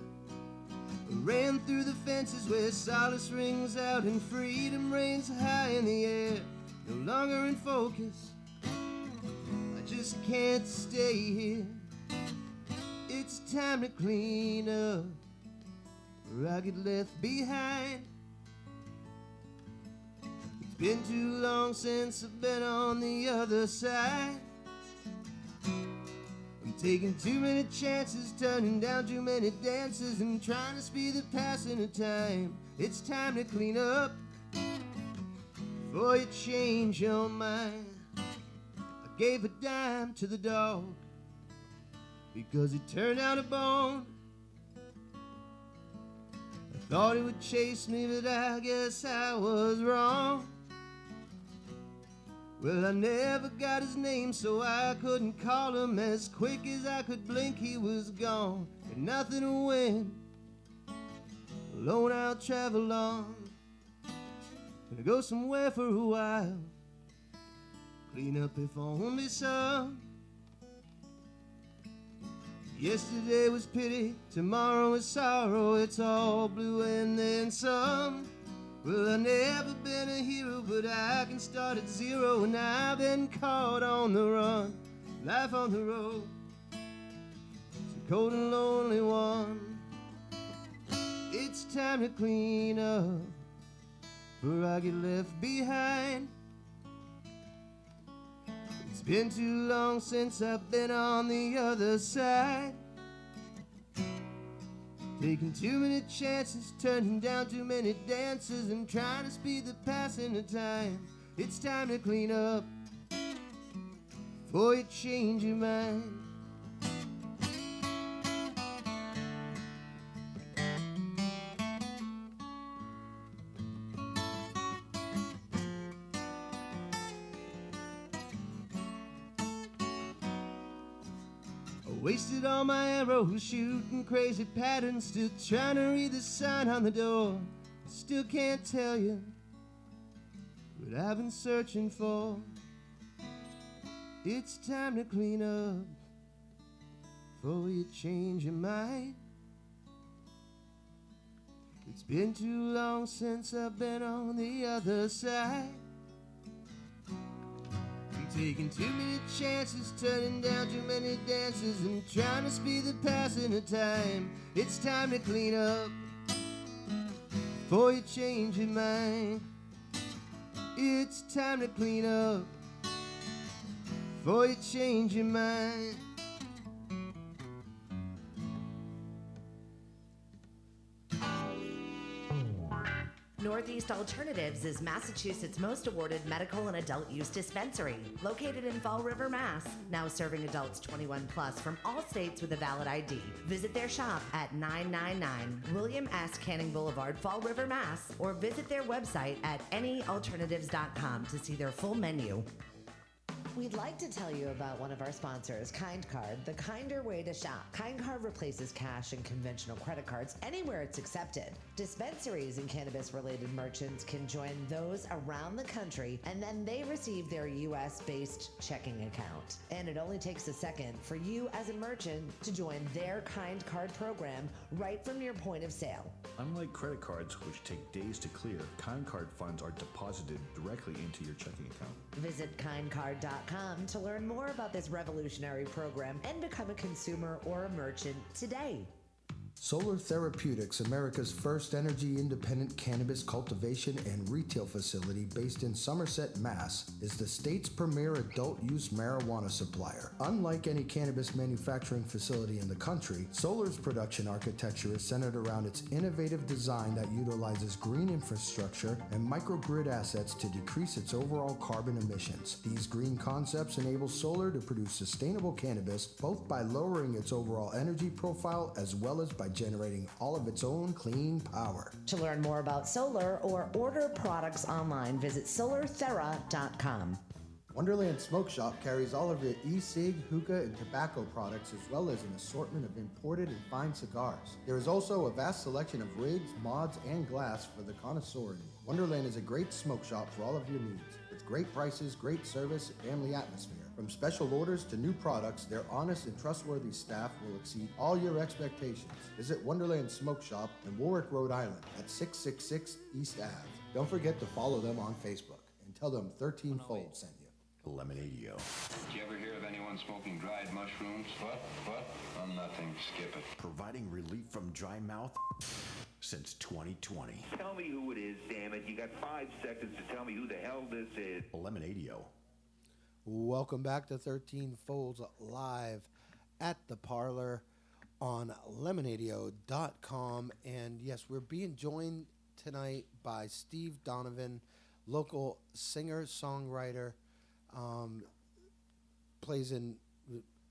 I ran through the fences where solace rings out and freedom reigns high in the air. No longer in focus, I just can't stay here. It's time to clean up or I get left behind. It's been too long since I've been on the other side. I'm taking too many chances, turning down too many dances, and trying to speed the passing of time. It's time to clean up before you change your mind. I gave a dime to the dog because he turned out a bone. I thought he would chase me, but I guess I was wrong. Well, I never got his name, so I couldn't call him. As quick as I could blink, he was gone, and nothing to win. Alone I'll travel on, gonna go somewhere for a while. Clean up if only some. Yesterday was pity, tomorrow is sorrow. It's all blue and then some. Well, I've never been a hero, but I can start at zero. And I've been caught on the run, life on the road. It's a cold and lonely one. It's time to clean up, for I get left behind. It's been too long since I've been on the other side. Taking too many chances, turning down too many dances, and trying to speed the passing of time. It's time to clean up before you change your mind. Wasted all my arrows shooting crazy patterns, still trying to read the sign on the door. I still can't tell you what I've been searching for. It's time to clean up before you change your mind. It's been too long since I've been on the other side. I'm taking too many chances, turning down too many dances, and trying to speed the passing of time. It's time to clean up before you change your mind. It's time to clean up before you change your mind. Northeast Alternatives is Massachusetts' most awarded medical and adult use dispensary, located in Fall River, Mass. Now serving adults 21 plus from all states with a valid ID. Visit their shop at 999 William S. Canning Boulevard, Fall River, Mass. Or visit their website at anyalternatives.com to see their full menu. We'd like to tell you about one of our sponsors, Kind Card, the kinder way to shop. Kind Card replaces cash and conventional credit cards anywhere it's accepted. Dispensaries and cannabis-related merchants can join those around the country, and then they receive their U.S.-based checking account. And it only takes a second for you as a merchant to join their Kind Card program right from your point of sale. Unlike credit cards, which take days to clear, Kind Card funds are deposited directly into your checking account. Visit kindcard.com to learn more about this revolutionary program and become a consumer or a merchant today. Solar Therapeutics, America's first energy independent cannabis cultivation and retail facility based in Somerset, Mass., is the state's premier adult use marijuana supplier. Unlike any cannabis manufacturing facility in the country, Solar's production architecture is centered around its innovative design that utilizes green infrastructure and microgrid assets to decrease its overall carbon emissions. These green concepts enable Solar to produce sustainable cannabis both by lowering its overall energy profile as well as by generating all of its own clean power. To learn more about solar or order products online, visit solarthera.com. Wonderland Smoke Shop carries all of your e-cig, hookah, and tobacco products as well as an assortment of imported and fine cigars. There is also a vast selection of rigs, mods, and glass for the connoisseur. Wonderland is a great smoke shop for all of your needs. With great prices, great service, and family atmosphere. From special orders to new products, their honest and trustworthy staff will exceed all your expectations. Visit Wonderland Smoke Shop in Warwick, Rhode Island at 666 East Ave. Don't forget to follow them on Facebook and tell them 13 Fold sent you. Lemonadio. Did you ever hear of anyone smoking dried mushrooms? What? I'm nothing. Skip it. Providing relief from dry mouth since 2020. Tell me who it is, damn it. You got 5 seconds to tell me who the hell this is. Lemonadio. Welcome back to 13 Folds live at the Parlour on Lemonadio.com. And yes, we're being joined tonight by Steve Donovan, local singer-songwriter,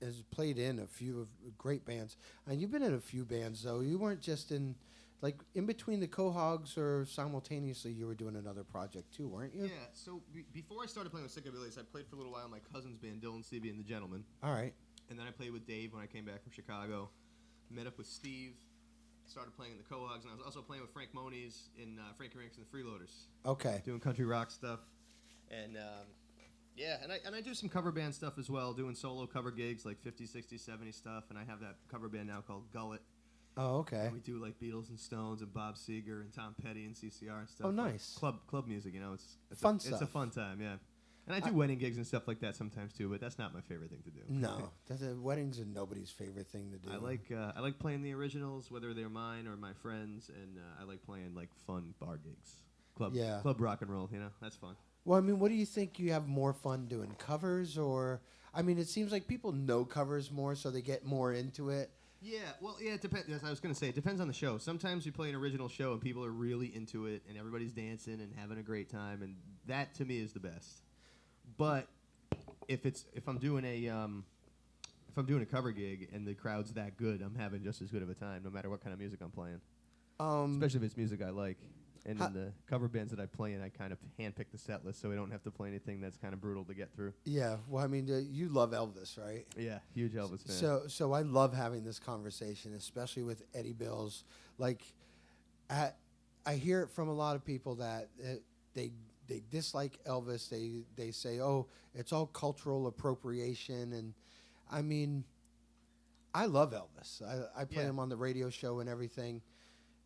has played in a few of great bands. And you've been in a few bands, though. You weren't just in, like, in between the Quahogs, or simultaneously you were doing another project, too, weren't you? Yeah, so before I started playing with Psychobillies, I played for a little while in my cousin's band, Dylan Stevie and the Gentlemen. All right. And then I played with Dave when I came back from Chicago. Met up with Steve, started playing in the Quahogs, and I was also playing with Frank Moniz in Frankie Rinks and the Freeloaders. Okay. Doing country rock stuff. And, yeah, and I do some cover band stuff as well, doing solo cover gigs, like 50, 60, 70 stuff, and I have that cover band now called Gullet. Oh, okay. And we do like Beatles and Stones and Bob Seger and Tom Petty and CCR and stuff. Oh, nice. Like club music, you know. It's fun stuff. It's a fun time, yeah. And I do wedding gigs and stuff like that sometimes too, but that's not my favorite thing to do. No, weddings are nobody's favorite thing to do. I like playing the originals, whether they're mine or my friends, and I like playing like fun bar gigs, club rock and roll. You know, that's fun. Well, I mean, what do you think you have more fun doing, covers or? I mean, it seems like people know covers more, so they get more into it. Yeah, well, yeah, it depends. As I was going to say, it depends on the show. Sometimes you play an original show and people are really into it, and everybody's dancing and having a great time, and that to me is the best. But if I'm doing a cover gig and the crowd's that good, I'm having just as good of a time, no matter what kind of music I'm playing. Especially if it's music I like. And in the cover bands that I play in, I kind of handpick the set list so we don't have to play anything that's kind of brutal to get through. Yeah, well, I mean, you love Elvis, right? Yeah, huge Elvis fan. So I love having this conversation, especially with Eddie Bills. Like, I hear it from a lot of people that they dislike Elvis. They say, oh, it's all cultural appropriation. And, I mean, I love Elvis. I play Yeah. him on the radio show and everything.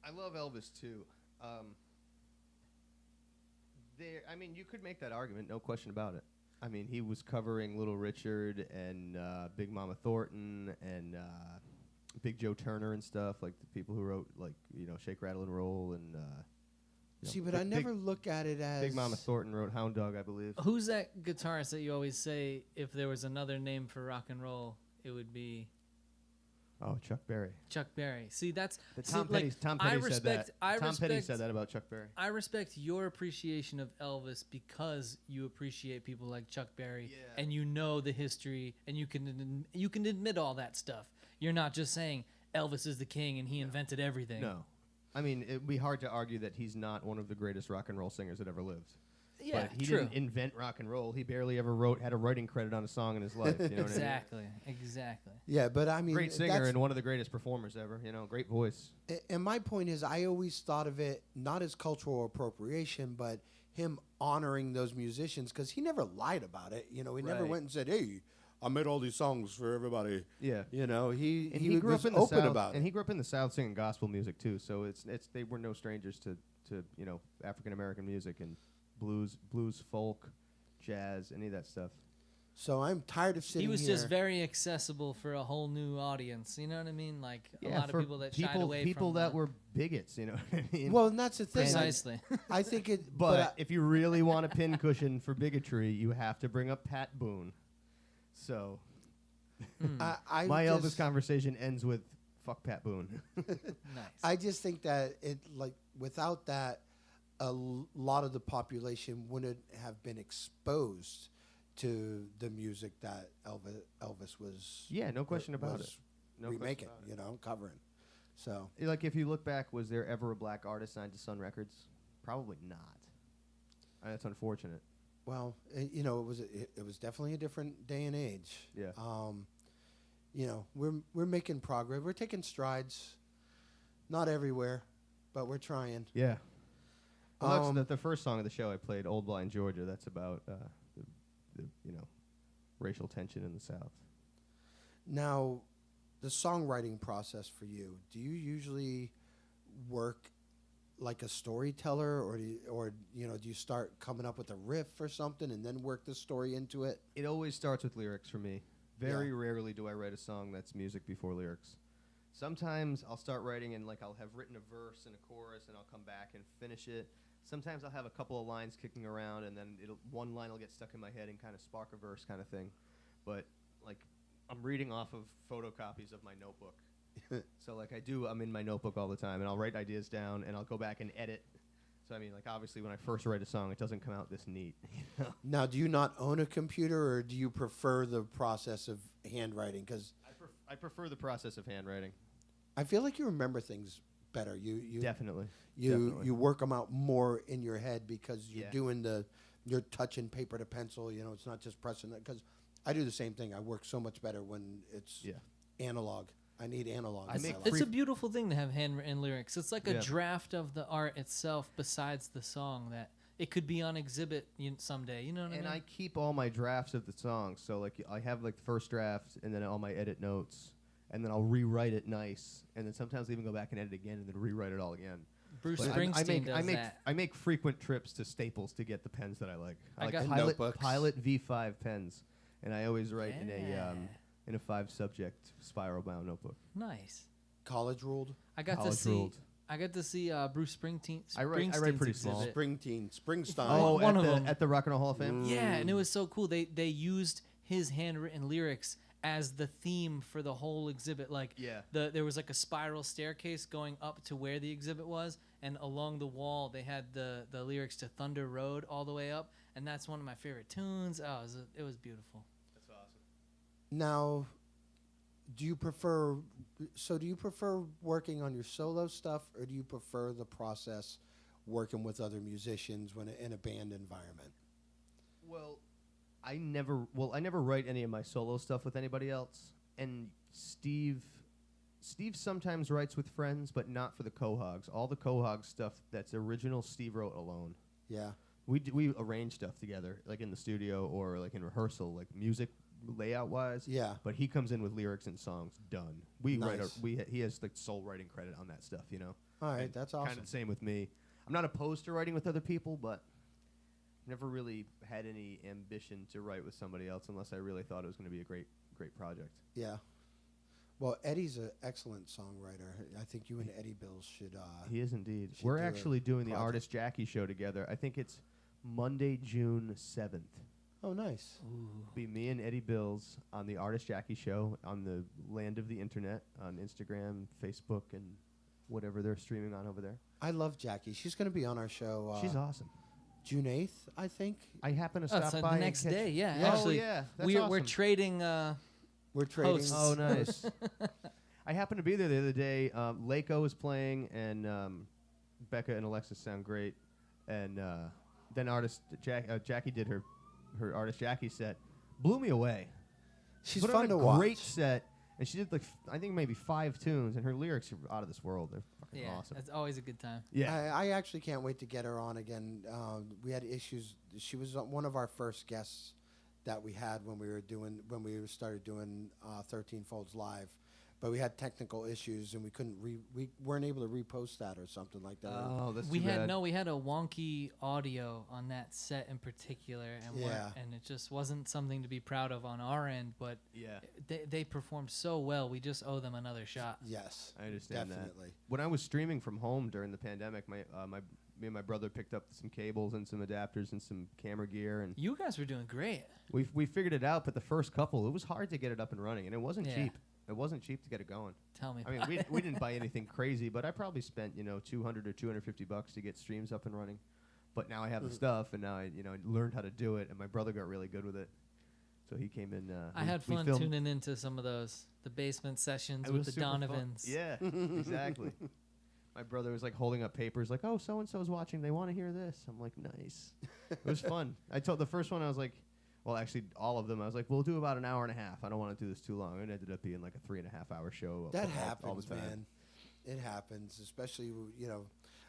I love Elvis too. I mean, you could make that argument, no question about it. I mean, he was covering Little Richard and Big Mama Thornton and Big Joe Turner and stuff, like the people who wrote, like, you know, Shake, Rattle, and Roll. And See, but I never look at it as... Big Mama Thornton wrote Hound Dog, I believe. Who's that guitarist that you always say, if there was another name for rock and roll, it would be... Oh, Chuck Berry. Chuck Berry. See, that's... Tom Petty said that. Tom Petty said that about Chuck Berry. I respect your appreciation of Elvis because you appreciate people like Chuck Berry, and you know the history, and you can admit all that stuff. You're not just saying Elvis is the king and he invented everything. No. I mean, it'd be hard to argue that he's not one of the greatest rock and roll singers that ever lived. Yeah, but he true. didn't invent rock and roll. He barely ever had a writing credit on a song in his life. You know Exactly. Yeah, but I mean... Great singer and one of the greatest performers ever. You know, great voice. And my point is, I always thought of it not as cultural appropriation, but him honoring those musicians, because he never lied about it. You know, he never went and said, hey, I made all these songs for everybody. Yeah. You know, he grew was up in the open South, about it. And he grew up in the South singing gospel music, too. So they were no strangers to you know, African-American music and blues, folk, jazz, any of that stuff. So I'm tired of sitting here. He was just very accessible for a whole new audience. You know what I mean? Like a lot of people that shied away from people that were bigots. You know what I mean? Well, and that's the thing. Precisely. I think it. But if you really want a pincushion for bigotry, you have to bring up Pat Boone. So, my Elvis conversation ends with "fuck Pat Boone." Nice. I just think that without that, a lot of the population wouldn't have been exposed to the music that Elvis was. Yeah, no question about it. No remaking, question about you know, covering. So, like, if you look back, was there ever a black artist signed to Sun Records? Probably not. That's unfortunate. Well, you know, it was definitely a different day and age. Yeah. You know, we're making progress. We're taking strides. Not everywhere, but we're trying. Yeah. Well, that's the first song of the show I played, "Old Blind Georgia." That's about the you know, racial tension in the South. Now, the songwriting process for you, do you usually work like a storyteller, or do you start coming up with a riff or something and then work the story into it? It always starts with lyrics for me. Very rarely do I write a song that's music before lyrics. Sometimes I'll start writing and, like, I'll have written a verse and a chorus and I'll come back and finish it. Sometimes I'll have a couple of lines kicking around and then one line will get stuck in my head and kind of spark a verse kind of thing. But, like, I'm reading off of photocopies of my notebook. So, like, I'm in my notebook all the time, and I'll write ideas down and I'll go back and edit. So, I mean, like, obviously when I first write a song, it doesn't come out this neat. You know? Now, do you not own a computer, or do you prefer the process of handwriting? Because I prefer the process of handwriting. I feel like you remember things better. You Definitely. You work them out more in your head because you're touching paper to pencil. You know, it's not just pressing it. Because I do the same thing. I work so much better when it's analog. I need analog. It's a beautiful thing to have handwritten lyrics. It's like a draft of the art itself besides the song that it could be on exhibit someday. You know what I mean? And I keep all my drafts of the songs. So, like, I have, like, the first draft and then all my edit notes. And then I'll rewrite it nice. And then sometimes I'll even go back and edit again and then rewrite it all again. Bruce Springsteen does that. I make frequent trips to Staples to get the pens that I like. I got like notebooks. Pilot V5 pens. And I always write in a 5-subject spiral-bound notebook. Nice. College ruled. I got to see Bruce Springsteen. I write pretty small. Springstein. Oh, one of them at the Rock and Roll Hall of Fame. Yeah, and it was so cool. They used his handwritten lyrics as the theme for the whole exhibit. Like, there was like a spiral staircase going up to where the exhibit was, and along the wall they had the lyrics to Thunder Road all the way up, and that's one of my favorite tunes. Oh, it was beautiful. That's awesome. Now, do you prefer working on your solo stuff, or do you prefer the process working with other musicians when in a band environment? Well, I never write any of my solo stuff with anybody else. And Steve sometimes writes with friends, but not for the Quahogs. All the Quahog stuff that's original, Steve wrote alone. Yeah. We arrange stuff together, like in the studio or like in rehearsal, like music layout wise. Yeah. But he comes in with lyrics and songs done. We write Nice. he has like sole writing credit on that stuff, you know. All right, And that's awesome. Kind of the same with me. I'm not opposed to writing with other people, but never really had any ambition to write with somebody else unless I really thought it was going to be a great project. Yeah. Well, Eddie's an excellent songwriter. I think you and Eddie Bills should. He is indeed. should We're do a actually doing the project. Artist Jackie show together. I think it's Monday, June 7th. Oh, nice. Be me and Eddie Bills on the Artist Jackie show on the land of the internet on Instagram, Facebook, and whatever they're streaming on over there. I love Jackie. She's going to be on our show. She's awesome. June 8th, I think. I happen to Oh, stop so by the and next catch- day, yeah. Yeah. Actually, Oh, yeah. That's we're awesome. trading. We're trading. Hosts. Oh, nice. I happened to be there the other day. Lako was playing, and Becca and Alexis sound great. And then Jackie did her Artist Jackie set. Blew me away. She's Put fun on to a watch. great set, and she did like I think maybe 5 tunes, and her lyrics are out of this world. They're fucking Yeah, awesome. it's always a good time. Yeah. I actually can't wait to get her on again. We had issues. She was one of our first guests that we had when we started doing 13 Folds live, but we had technical issues and we weren't able to repost that or something like that. Oh, that's We too had bad. we had a wonky audio on that set in particular, and Yeah. and it just wasn't something to be proud of on our end. But Yeah, they performed so well. We just owe them another shot. Yes, I understand definitely. that. When I was streaming from home during the pandemic, me and my brother picked up some cables and some adapters and some camera gear, and You guys were doing great. we figured it out. But the first couple, it was hard to get it up and running, and it wasn't Yeah. cheap. It wasn't cheap to get it going. Tell me. I mean, we didn't buy anything crazy, but I probably spent $200 or $250 to get streams up and running. But now I have the stuff, and now I learned how to do it, and my brother got really good with it. So he came in. I had fun tuning into some of the basement sessions It with was the super fun. Donovans. Yeah, exactly. My brother was like holding up papers, like, "Oh, so and so's watching. They want to hear this." I'm like, "Nice." It was fun. I told the first one, I was like, well, actually, all of them, I was like, "We'll do about an hour and a half. I don't want to do this too long." It ended up being like a 3.5-hour show. That all happens, the time. man. It happens, especially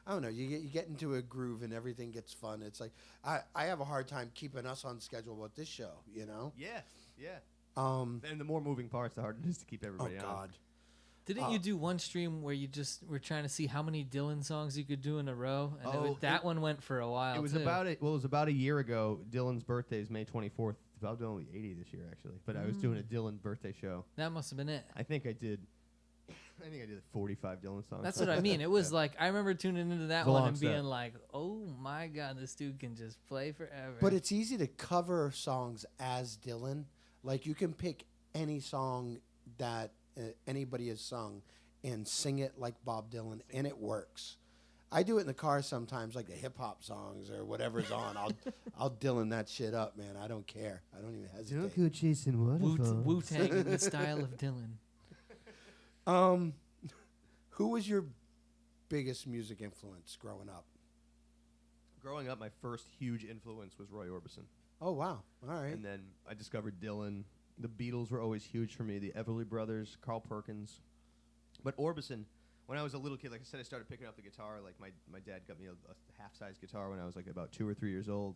I don't know. You get into a groove and everything gets fun. It's like I have a hard time keeping us on schedule with this show. Yeah, yeah. Um. And the more moving parts, the harder it is to keep Oh everybody on. God. Didn't you do one stream where you just were trying to see how many Dylan songs you could do in a row? And that one went for a while. It was too. it was about a year ago. Dylan's birthday is May 24th. I'll be only 80 this year, actually. But I was doing a Dylan birthday show. That must have been it. I think I did 45 Dylan songs. That's what I mean. It was like I remember tuning into that It's a one long and set. being like, "Oh my God, this dude can just play forever." But it's easy to cover songs as Dylan. Like you can pick any song that anybody has sung and sing it like Bob Dylan, and it works. I do it in the car sometimes, like the hip hop songs or whatever's on. I'll Dylan that shit up, man. I don't care. I don't even hesitate. Don't go chasing waterfalls. Wu-Tang in the style of Dylan. Who was your biggest music influence growing up? Growing up, my first huge influence was Roy Orbison. Oh wow! All right. And then I discovered Dylan. The Beatles were always huge for me. The Everly Brothers, Carl Perkins. But Orbison, when I was a little kid, like I said, I started picking up the guitar. Like my dad got me a half-size guitar when I was like about 2 or 3 years old.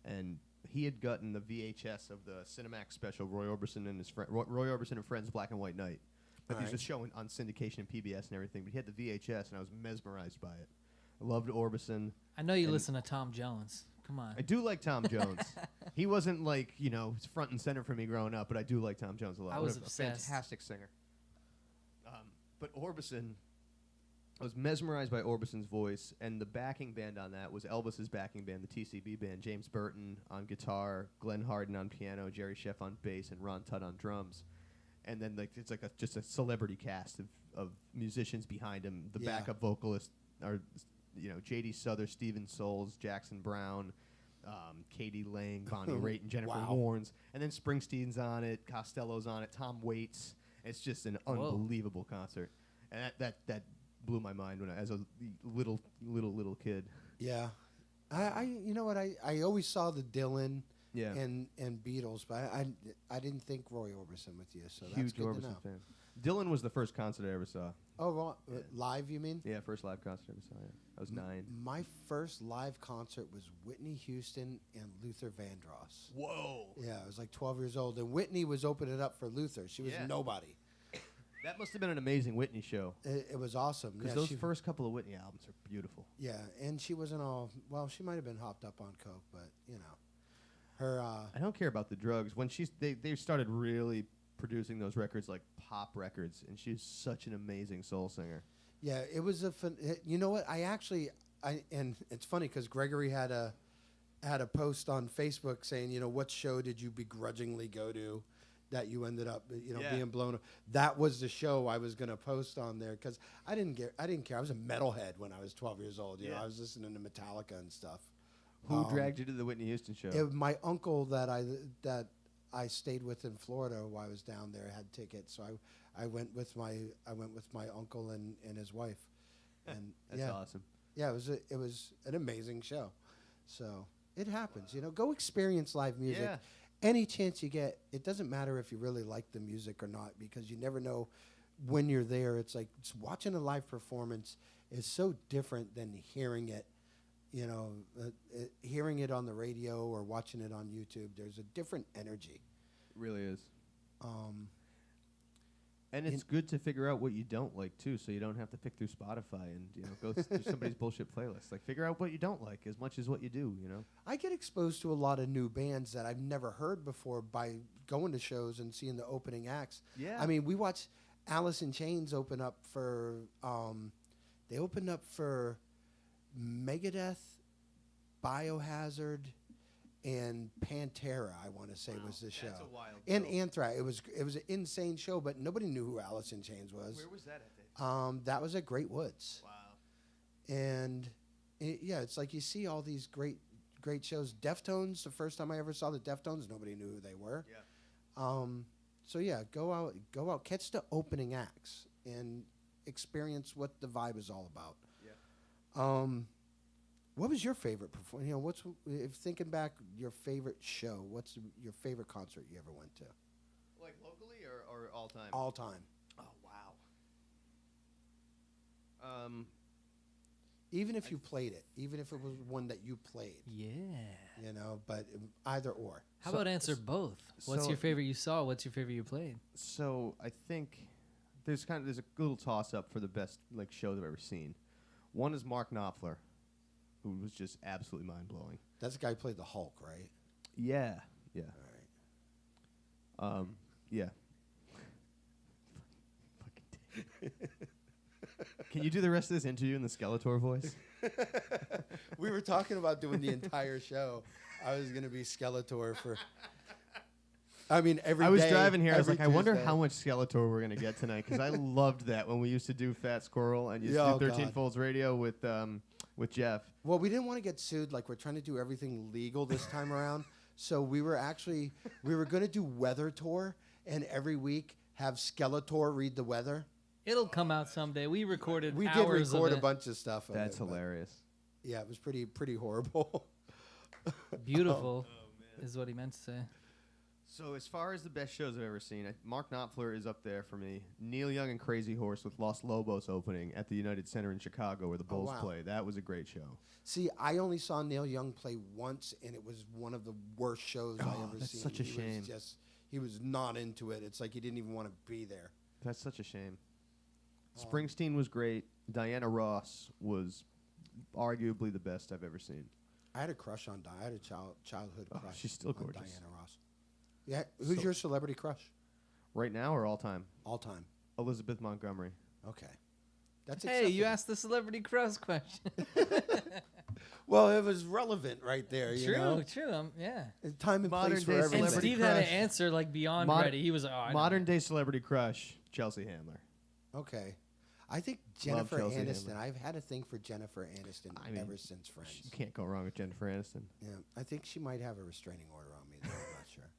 And he had gotten the VHS of the Cinemax special, Roy Orbison and his friend, Roy Orbison and Friends Black and White Night. But these Alright. was showing on syndication and PBS and everything. But he had the VHS, and I was mesmerized by it. I loved Orbison. I know you And- listen to Tom Jones. Come on. I do like Tom Jones. He wasn't like, front and center for me growing up, but I do like Tom Jones a lot. I was What a obsessed. fantastic singer. But Orbison, I was mesmerized by Orbison's voice, and the backing band on that was Elvis's backing band, the TCB band. James Burton on guitar, Glenn Hardin on piano, Jerry Sheff on bass, and Ron Tutt on drums. And then it's like just a celebrity cast of musicians behind him. The Yeah. backup vocalists are J.D. Souther, Stephen Souls, Jackson Brown, Katie Lang, Bonnie Raitt, and Jennifer Wow. Warnes. And then Springsteen's on it, Costello's on it, Tom Waits. It's just an unbelievable concert. And that blew my mind when as a little kid. Yeah. You know what? I always saw the Dylan Yeah. and Beatles, but I didn't think Roy Orbison with you, so that's Huge good Orbison to know. fan. Dylan was the first concert I ever saw. Oh, live, you mean? Yeah, first live concert I ever saw. Yeah. I was 9. My first live concert was Whitney Houston and Luther Vandross. Whoa. Yeah, I was like 12 years old, and Whitney was opening up for Luther. She was nobody. That must have been an amazing Whitney show. It was awesome. Because those first couple of Whitney albums are beautiful. Yeah, and she wasn't all, well, she might have been hopped up on coke, but, you know. Her. I don't care about the drugs. When they started really producing those records like pop records, and she's such an amazing soul singer. Yeah, it was you know what? And it's funny because Gregory had a post on Facebook saying, you know, what show did you begrudgingly go to that you ended up, being blown up? That was the show I was going to post on there because I didn't care. I was a metalhead when I was 12 years old. You know, I was listening to Metallica and stuff. Who dragged you to the Whitney Houston show? My uncle that I stayed with in Florida while I was down there had tickets, so I went with my uncle and his wife, and That's awesome. Yeah, it was an amazing show. So it happens, Go experience live music. Yeah. Any chance you get. It doesn't matter if you really like the music or not, because you never know when you're there. It's like watching a live performance is so different than hearing it. Hearing it on the radio or watching it on YouTube, there's a different energy. It really is. And it's good to figure out what you don't like too, so you don't have to pick through Spotify and go through somebody's bullshit playlist. Like, figure out what you don't like as much as what you do. I get exposed to a lot of new bands that I've never heard before by going to shows and seeing the opening acts. Yeah. I mean, we watched Alice in Chains open up for. They opened up for Megadeth, Biohazard, and Pantera, I want to say, was the show. That's a wild and show. Anthrax. It was an insane show, but nobody knew who Alice in Chains was. Where was that at? That was at Great Woods. Wow. And it's like you see all these great shows. Deftones, the first time I ever saw the Deftones, nobody knew who they were. Yeah. So yeah, go out, catch the opening acts, and experience what the vibe is all about. Yeah. What was your favorite performance? If thinking back, your favorite show? What's your favorite concert you ever went to? Like locally or all time? All time. Oh wow. Even if you played it, even if it was one that you played. Yeah. But either or. How about answer both? What's so- your favorite you saw? What's your favorite you played? So I think there's a little toss up for the best shows I've ever seen. One is Mark Knopfler, who was just absolutely mind blowing. That's the guy who played the Hulk, right? Yeah. Yeah. All right. Yeah. Can you do the rest of this interview in the Skeletor voice? We were talking about doing the entire show. I was going to be Skeletor for. I mean, every day. I was driving here. I was every like, I wonder Tuesday. how much Skeletor we're going to get tonight, because I loved that when we used to do Fat Squirrel and used Oh, to do 13 God. Folds Radio with Jeff. Well, we didn't want to get sued. Like, we're trying to do everything legal this time around. So we were going to do weather tour, and every week have Skeletor read the weather. It'll come out someday. We recorded We did hours record of a bunch of stuff. of That's it, but hilarious. Yeah, it was pretty horrible. Beautiful is what he meant to say. So as far as the best shows I've ever seen, Mark Knopfler is up there for me. Neil Young and Crazy Horse with Los Lobos opening at the United Center in Chicago where the Bulls wow. play. That was a great show. See, I only saw Neil Young play once, and it was one of the worst shows I ever that's seen. such a shame. He was not into it. It's like he didn't even want to be there. That's such a shame. Springsteen was great. Diana Ross was arguably the best I've ever seen. I had a crush on Diana. I had a childhood Oh, crush. she's still on gorgeous. Diana Ross. Yeah, who's your celebrity crush? Right now or all time? All time. Elizabeth Montgomery. Okay. That's Hey, you acceptable. asked the celebrity crush question. Well, it was relevant right there. You know? True. Yeah. Time and Modern place for day everything. And Celebrity Steve had an crush. answer beyond Mod- ready. He was like, oh, I know Modern that. day celebrity crush, Chelsea Handler. Okay. I think Jennifer Chelsea Aniston. Handler. I've had a thing for Jennifer Aniston I mean, ever since Friends. You can't go wrong with Jennifer Aniston. Yeah, I think she might have a restraining order on me. Though. I'm not sure.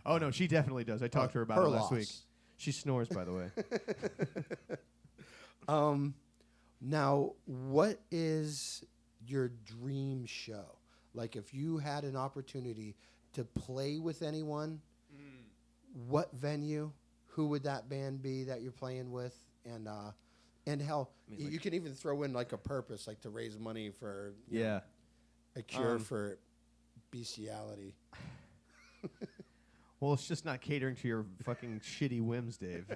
Oh, no, she definitely does. I talked to her about her it last loss. week. She snores, by the way. Now, what is your dream show? Like, if you had an opportunity to play with anyone, what venue, who would that band be that you're playing with, and hell, you can even throw in like a purpose, like to raise money for you know, a cure for bestiality. Well, it's just not catering to your fucking shitty whims, Dave.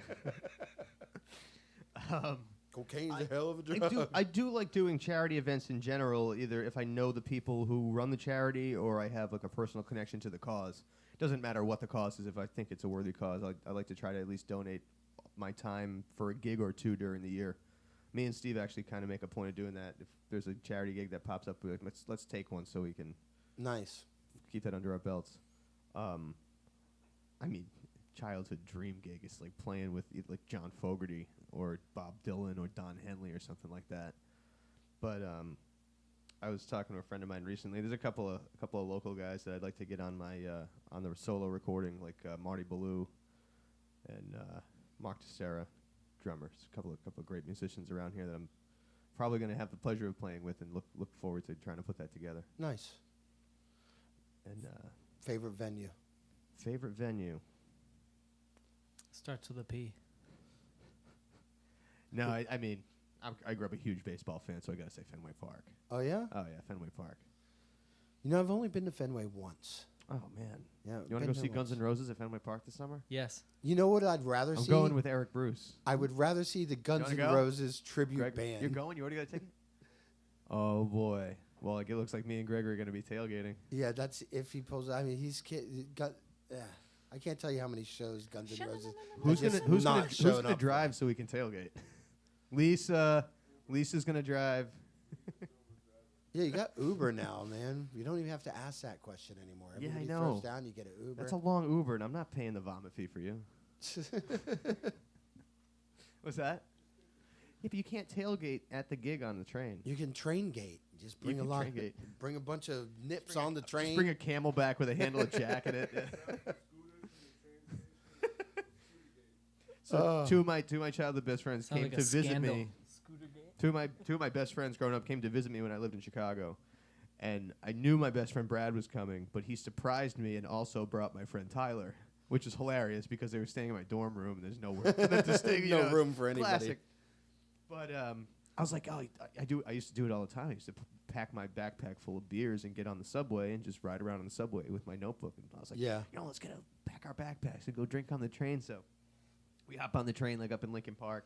Cocaine's a hell of a drug. I do like doing charity events in general, either if I know the people who run the charity or I have like a personal connection to the cause. It doesn't matter what the cause is. If I think it's a worthy cause, I like to try to at least donate my time for a gig or two during the year. Me and Steve actually kind of make a point of doing that. If there's a charity gig that pops up, we're like, let's take one so we can keep that under our belts. I mean, childhood dream gig is like playing with like John Fogerty or Bob Dylan or Don Henley or something like that. But I was talking to a friend of mine recently. There's a couple of local guys that I'd like to get on my on the solo recording, like Marty Ballou and Mark Teixeira, drummers. A couple of great musicians around here that I'm probably going to have the pleasure of playing with, and look forward to trying to put that together. Nice. And favorite venue. Favorite venue. Starts with a P. No, I mean, I grew up a huge baseball fan, so I got to say Fenway Park. Oh, yeah? Oh, yeah, Fenway Park. You know, I've only been to Fenway once. Oh, man. Yeah. You want to go see Guns N' Roses at Fenway Park this summer? Yes. You know what I'd rather see? I'm going with Eric Bruce. I would rather see the Guns N' Roses tribute band. You're going? You already got a ticket? Oh, boy. Well, it looks like me and Greg are going to be tailgating. Yeah, that's if he pulls. I mean, I can't tell you how many shows Guns N' Roses. Who's gonna drive so we can tailgate? Lisa's gonna drive. Yeah, you got Uber now, man. You don't even have to ask that question anymore. Everybody throws down, you get an Uber. That's a long Uber, and I'm not paying the vomit fee for you. What's that? Yeah, but you can't tailgate at the gig on the train. You can train gate. Just bring bring a bunch of nips on the train. Just bring a Camelback with a handle of Jack in it. Yeah. So two of my childhood best friends came to visit me. Two of my best friends growing up came to visit me when I lived in Chicago, and I knew my best friend Brad was coming, but he surprised me and also brought my friend Tyler, which is hilarious because they were staying in my dorm room and there's nowhere for them to stay. No room for anybody. Classic. But I was like, I used to do it all the time. I used to pack my backpack full of beers and get on the subway and just ride around on the subway with my notebook. And I was like, let's pack our backpacks and go drink on the train. So we hop on the train like up in Lincoln Park,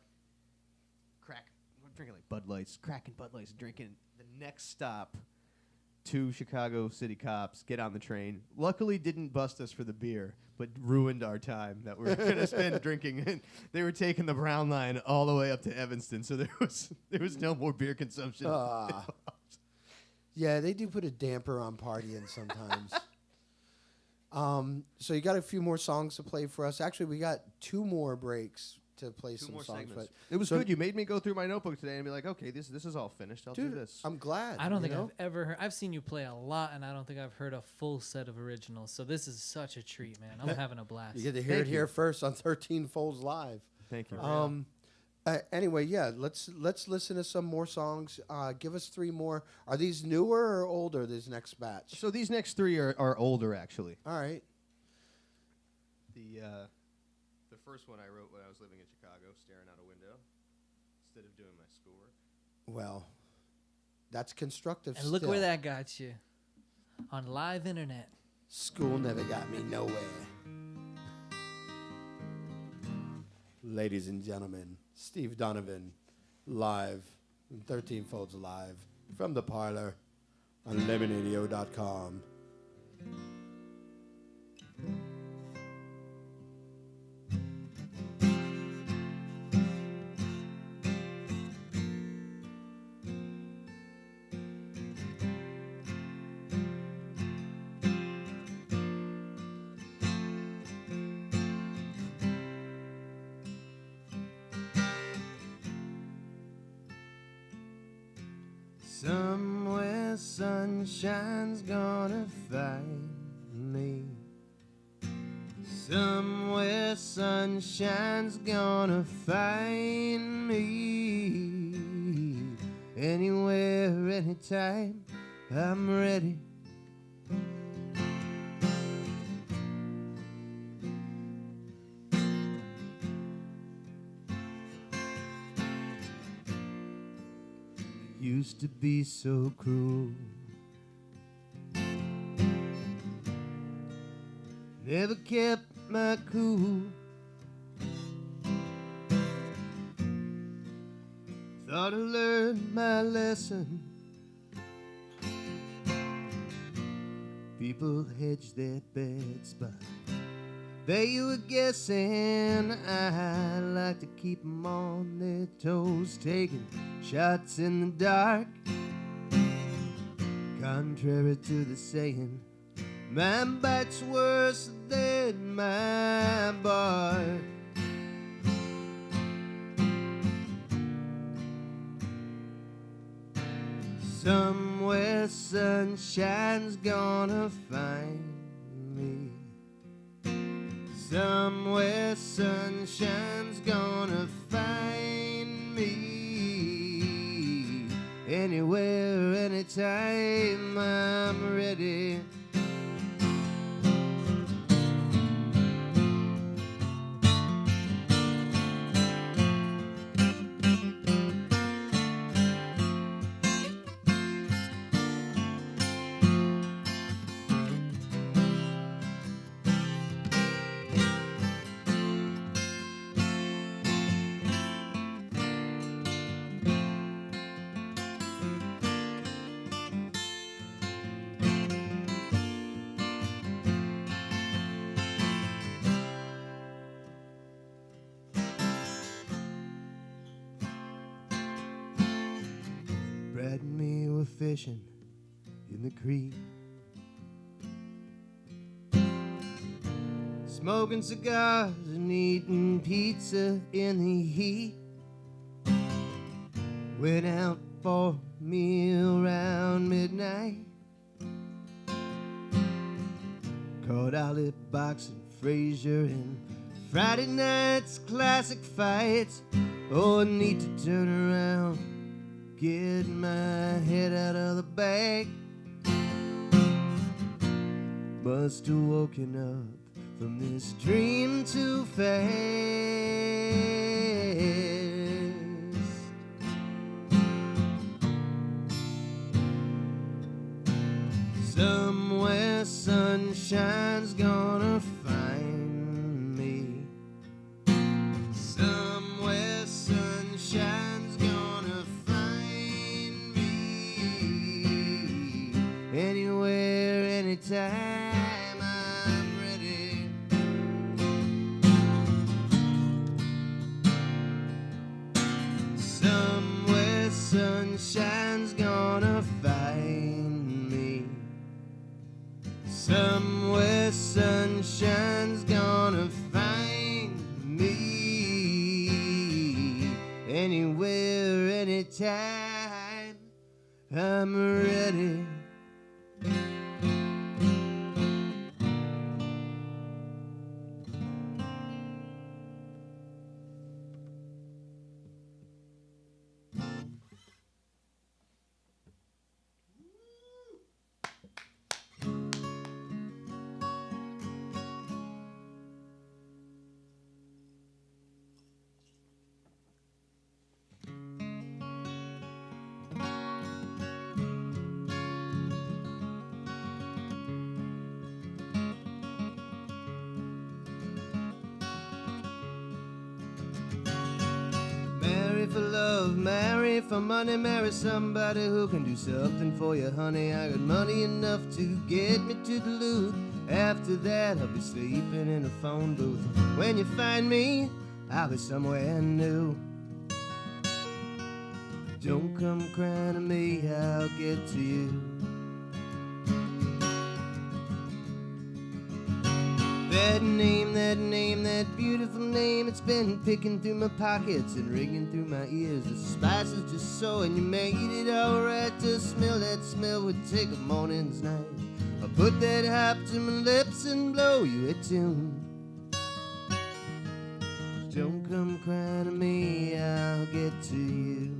we're drinking like Bud Lights, cracking Bud Lights, drinking. The next stop, 2 Chicago city cops get on the train. Luckily didn't bust us for the beer, but ruined our time that we were going to spend drinking. And they were taking the Brown Line all the way up to Evanston, so there was no more beer consumption. Yeah, they do put a damper on partying sometimes. So you got a few more songs to play for us. Actually, we got 2 more breaks to play some songs. Segments. It was good. You made me go through my notebook today and be like, okay, this is all finished. I'll do this. I'm glad. I don't think I've ever heard. I've seen you play a lot, and I don't think I've heard a full set of originals. So this is such a treat, man. I'm having a blast. You get to hear it here first on 13 Folds Live. Thank you. Anyway, yeah, let's listen to some more songs. Give us 3 more. Are these newer or older, this next batch? So these next 3 are older, actually. All right. The first one I wrote when I was living in Chicago, staring out a window, instead of doing my schoolwork. Well, that's constructive. And look where that got you. On live internet. School never got me nowhere. Ladies and gentlemen, Steve Donovan, live, 13 Folds Live, from the Parlour on Lemonadio.com. Somewhere sunshine's gonna find me. Somewhere sunshine's gonna find me. Anywhere, anytime, I'm ready. used to be so cruel. Never kept my cool. Thought I learned my lesson. People hedge their bets, but they were guessing. I like to keep 'em on their toes, taking shots in the dark. Contrary to the saying, my bite's worse than my bark. Somewhere sunshine's gonna find me. Somewhere sunshine's gonna find me. Anywhere, anytime, I'm ready. Brad and me were fishing in the creek, smoking cigars and eating pizza in the heat. Went out for a meal around midnight. Caught Ollie boxing Frazier and Friday night's classic fights. Oh, I need to turn around, get my head out of the bag. Must have woken up from this dream too fast. Somewhere sunshine's gonna find me. Somewhere sunshine's gonna find me. Anywhere, anytime, I'm ready. Somewhere sunshine's gonna find me. Somewhere sunshine's gonna find me. Anywhere, anytime, I'm ready. Marry for love, marry for money, marry somebody who can do something for you, honey. I got money enough to get me to Duluth. After that, I'll be sleeping in a phone booth. When you find me, I'll be somewhere new. Don't come crying to me, I'll get to you. That beautiful name, it's been picking through my pockets and ringing through my ears. The spice is just so, and you made it alright to smell that smell would take a morning's night. I'll put that hop to my lips and blow you a tune. Don't come crying to me, I'll get to you.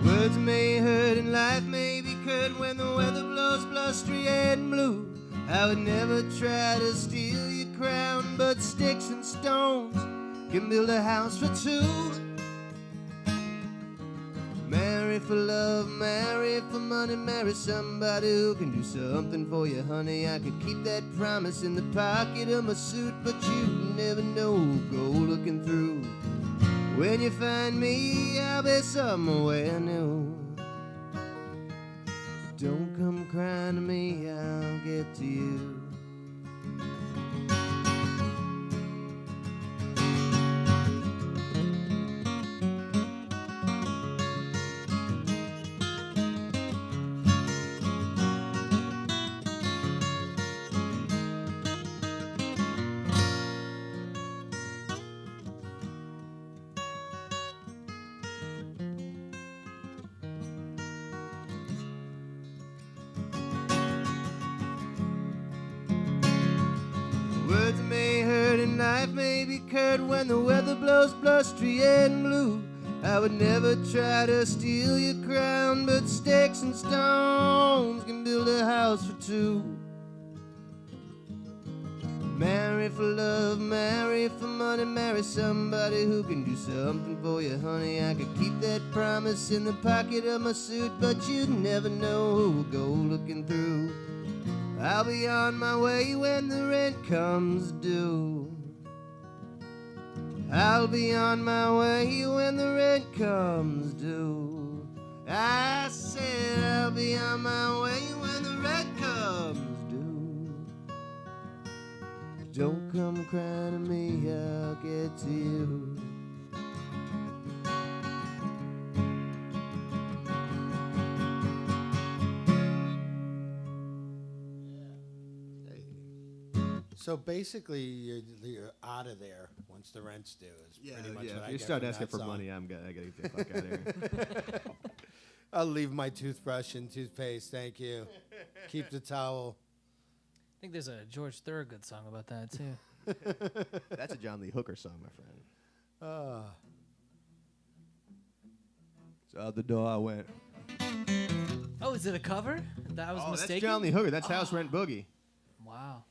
Words may hurt and life may be curt when the weather blows blustery and blue. I would never try to steal your crown, but sticks and stones can build a house for two. Marry for love, marry for money, marry somebody who can do something for you, honey. I could keep that promise in the pocket of my suit, but you never know, go looking through. When you find me, I'll be somewhere new. Don't come crying to me, I'll get to you. Words may hurt and life may be curt when the weather blows blustery and blue. I would never try to steal your crown, but sticks and stones can build a house for two. Marry for love, marry for money, marry somebody who can do something for you, honey. I could keep that promise in the pocket of my suit, but you never know who will go looking through. I'll be on my way when the rent comes due. I'll be on my way when the rent comes due. I said I'll be on my way when the rent comes due. Don't come crying to me, I'll get to you. So basically, you're out of there once the rent's due. Is pretty much what if I you get start from asking that for song. money, I gotta get the fuck out of here. I'll leave my toothbrush and toothpaste. Thank you. Keep the towel. I think there's a George Thorogood song about that too. That's a John Lee Hooker song, my friend. So out the door I went. Oh, is it a cover? That was mistaken. That's John Lee Hooker. That's House Rent Boogie. Wow.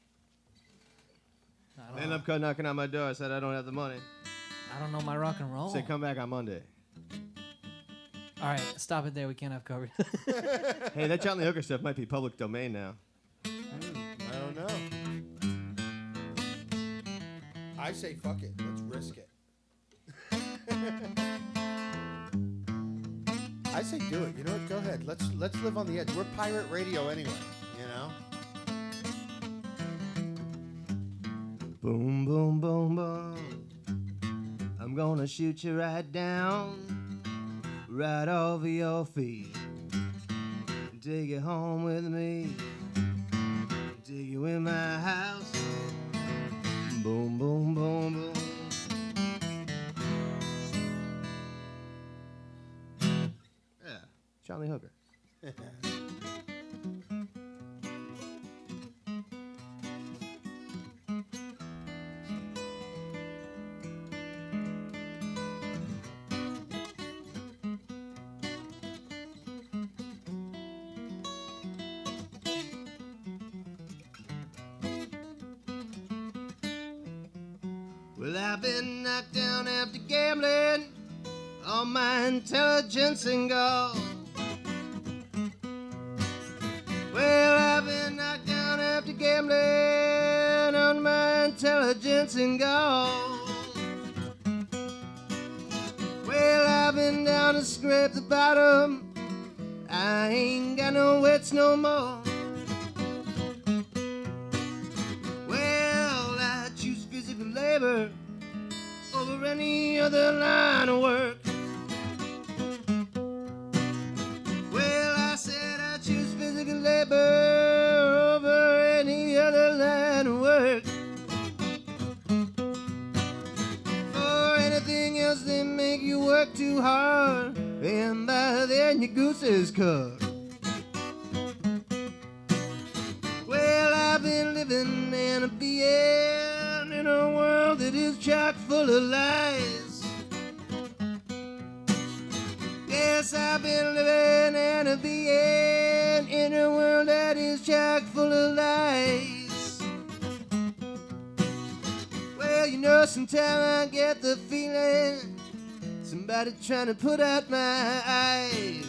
Then up knocking on my door. I said I don't have the money. I don't know my rock and roll. Said come back on Monday. All right, stop it there. We can't have covers. Hey, that John Lee Hooker stuff might be public domain now. I don't know. I say fuck it. Let's risk it. I say do it. You know what? Go ahead. Let's live on the edge. We're pirate radio anyway. You know. Boom, boom, boom, boom. I'm gonna shoot you right down, right over your feet. Take you home with me. Take you in my house. Boom, boom, boom, boom. Yeah, Charlie Hooker. Well, I've been knocked down after gambling, all my intelligence and gone. Well, I've been knocked down after gambling, on my intelligence and gone. Well, I've been down to scrape the bottom, I ain't got no wits no more. Well, I choose physical labor over any other line of work. Well, I said I choose physical labor over any other line of work. For anything else, they make you work too hard, and by then your goose is cooked. Well, I've been living and being in a world that is chock full of lies. Yes, I've been living and being in a world that is chock full of lies. Well, you know, sometimes I get the feeling somebody trying to put out my eyes.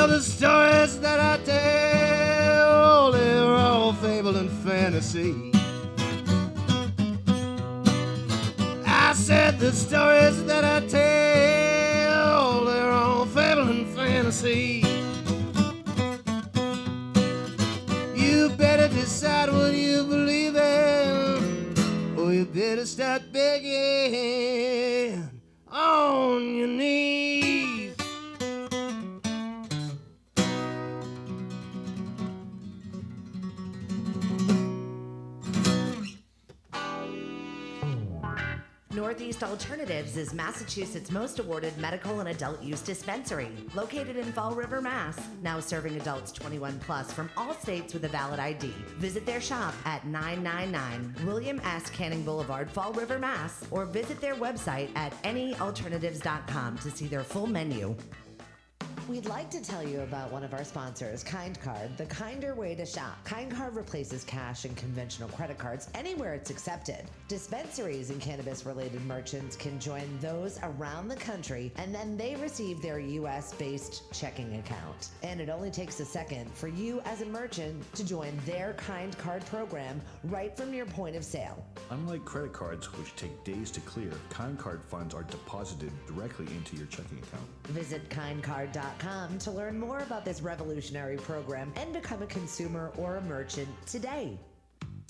The stories that I tell, they're all fable and fantasy. I said the stories that I tell, they're all fable and fantasy. You better decide what you believe in, or you better start begging on your knees. Northeast Alternatives is Massachusetts' most awarded medical and adult use dispensary, located in Fall River, Mass. Now serving adults 21 plus from all states with a valid ID. Visit their shop at 999 William S. Canning Boulevard, Fall River, Mass. Or visit their website at anyalternatives.com to see their full menu. We'd like to tell you about one of our sponsors, Kind Card, the kinder way to shop. Kind Card replaces cash and conventional credit cards anywhere it's accepted. Dispensaries and cannabis-related merchants can join those around the country, and then they receive their U.S.-based checking account. And it only takes a second for you as a merchant to join their Kind Card program right from your point of sale. Unlike credit cards, which take days to clear, Kind Card funds are deposited directly into your checking account. Visit kindcard.com to learn more about this revolutionary program and become a consumer or a merchant today.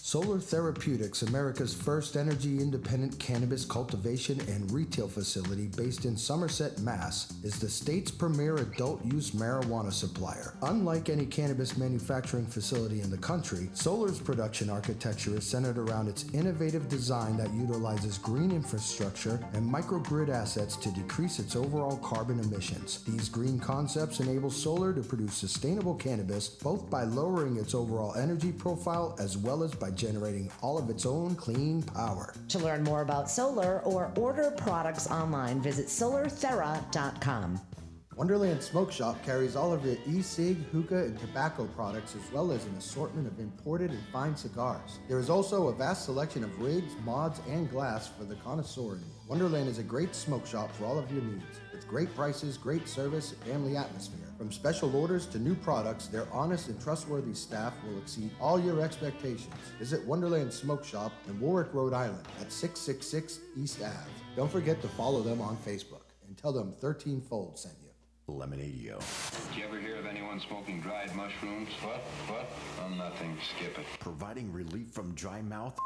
Solar Therapeutics, America's first energy-independent cannabis cultivation and retail facility based in Somerset, Mass., is the state's premier adult-use marijuana supplier. Unlike any cannabis manufacturing facility in the country, Solar's production architecture is centered around its innovative design that utilizes green infrastructure and microgrid assets to decrease its overall carbon emissions. These green concepts enable Solar to produce sustainable cannabis both by lowering its overall energy profile as well as by generating all of its own clean power. To learn more about solar or order products online, visit solarthera.com. Wonderland Smoke Shop carries all of your e-cig, hookah, and tobacco products as well as an assortment of imported and fine cigars. There is also a vast selection of rigs, mods, and glass for the connoisseur in you. Wonderland is a great smoke shop for all of your needs. With great prices, great service, and family atmosphere. From special orders to new products, their honest and trustworthy staff will exceed all your expectations. Visit Wonderland Smoke Shop in Warwick, Rhode Island at 666 East Ave. Don't forget to follow them on Facebook and tell them 13 Fold sent you. Lemonadio. Did you ever hear of anyone smoking dried mushrooms? What? Oh, nothing. Skip it. Providing relief from dry mouth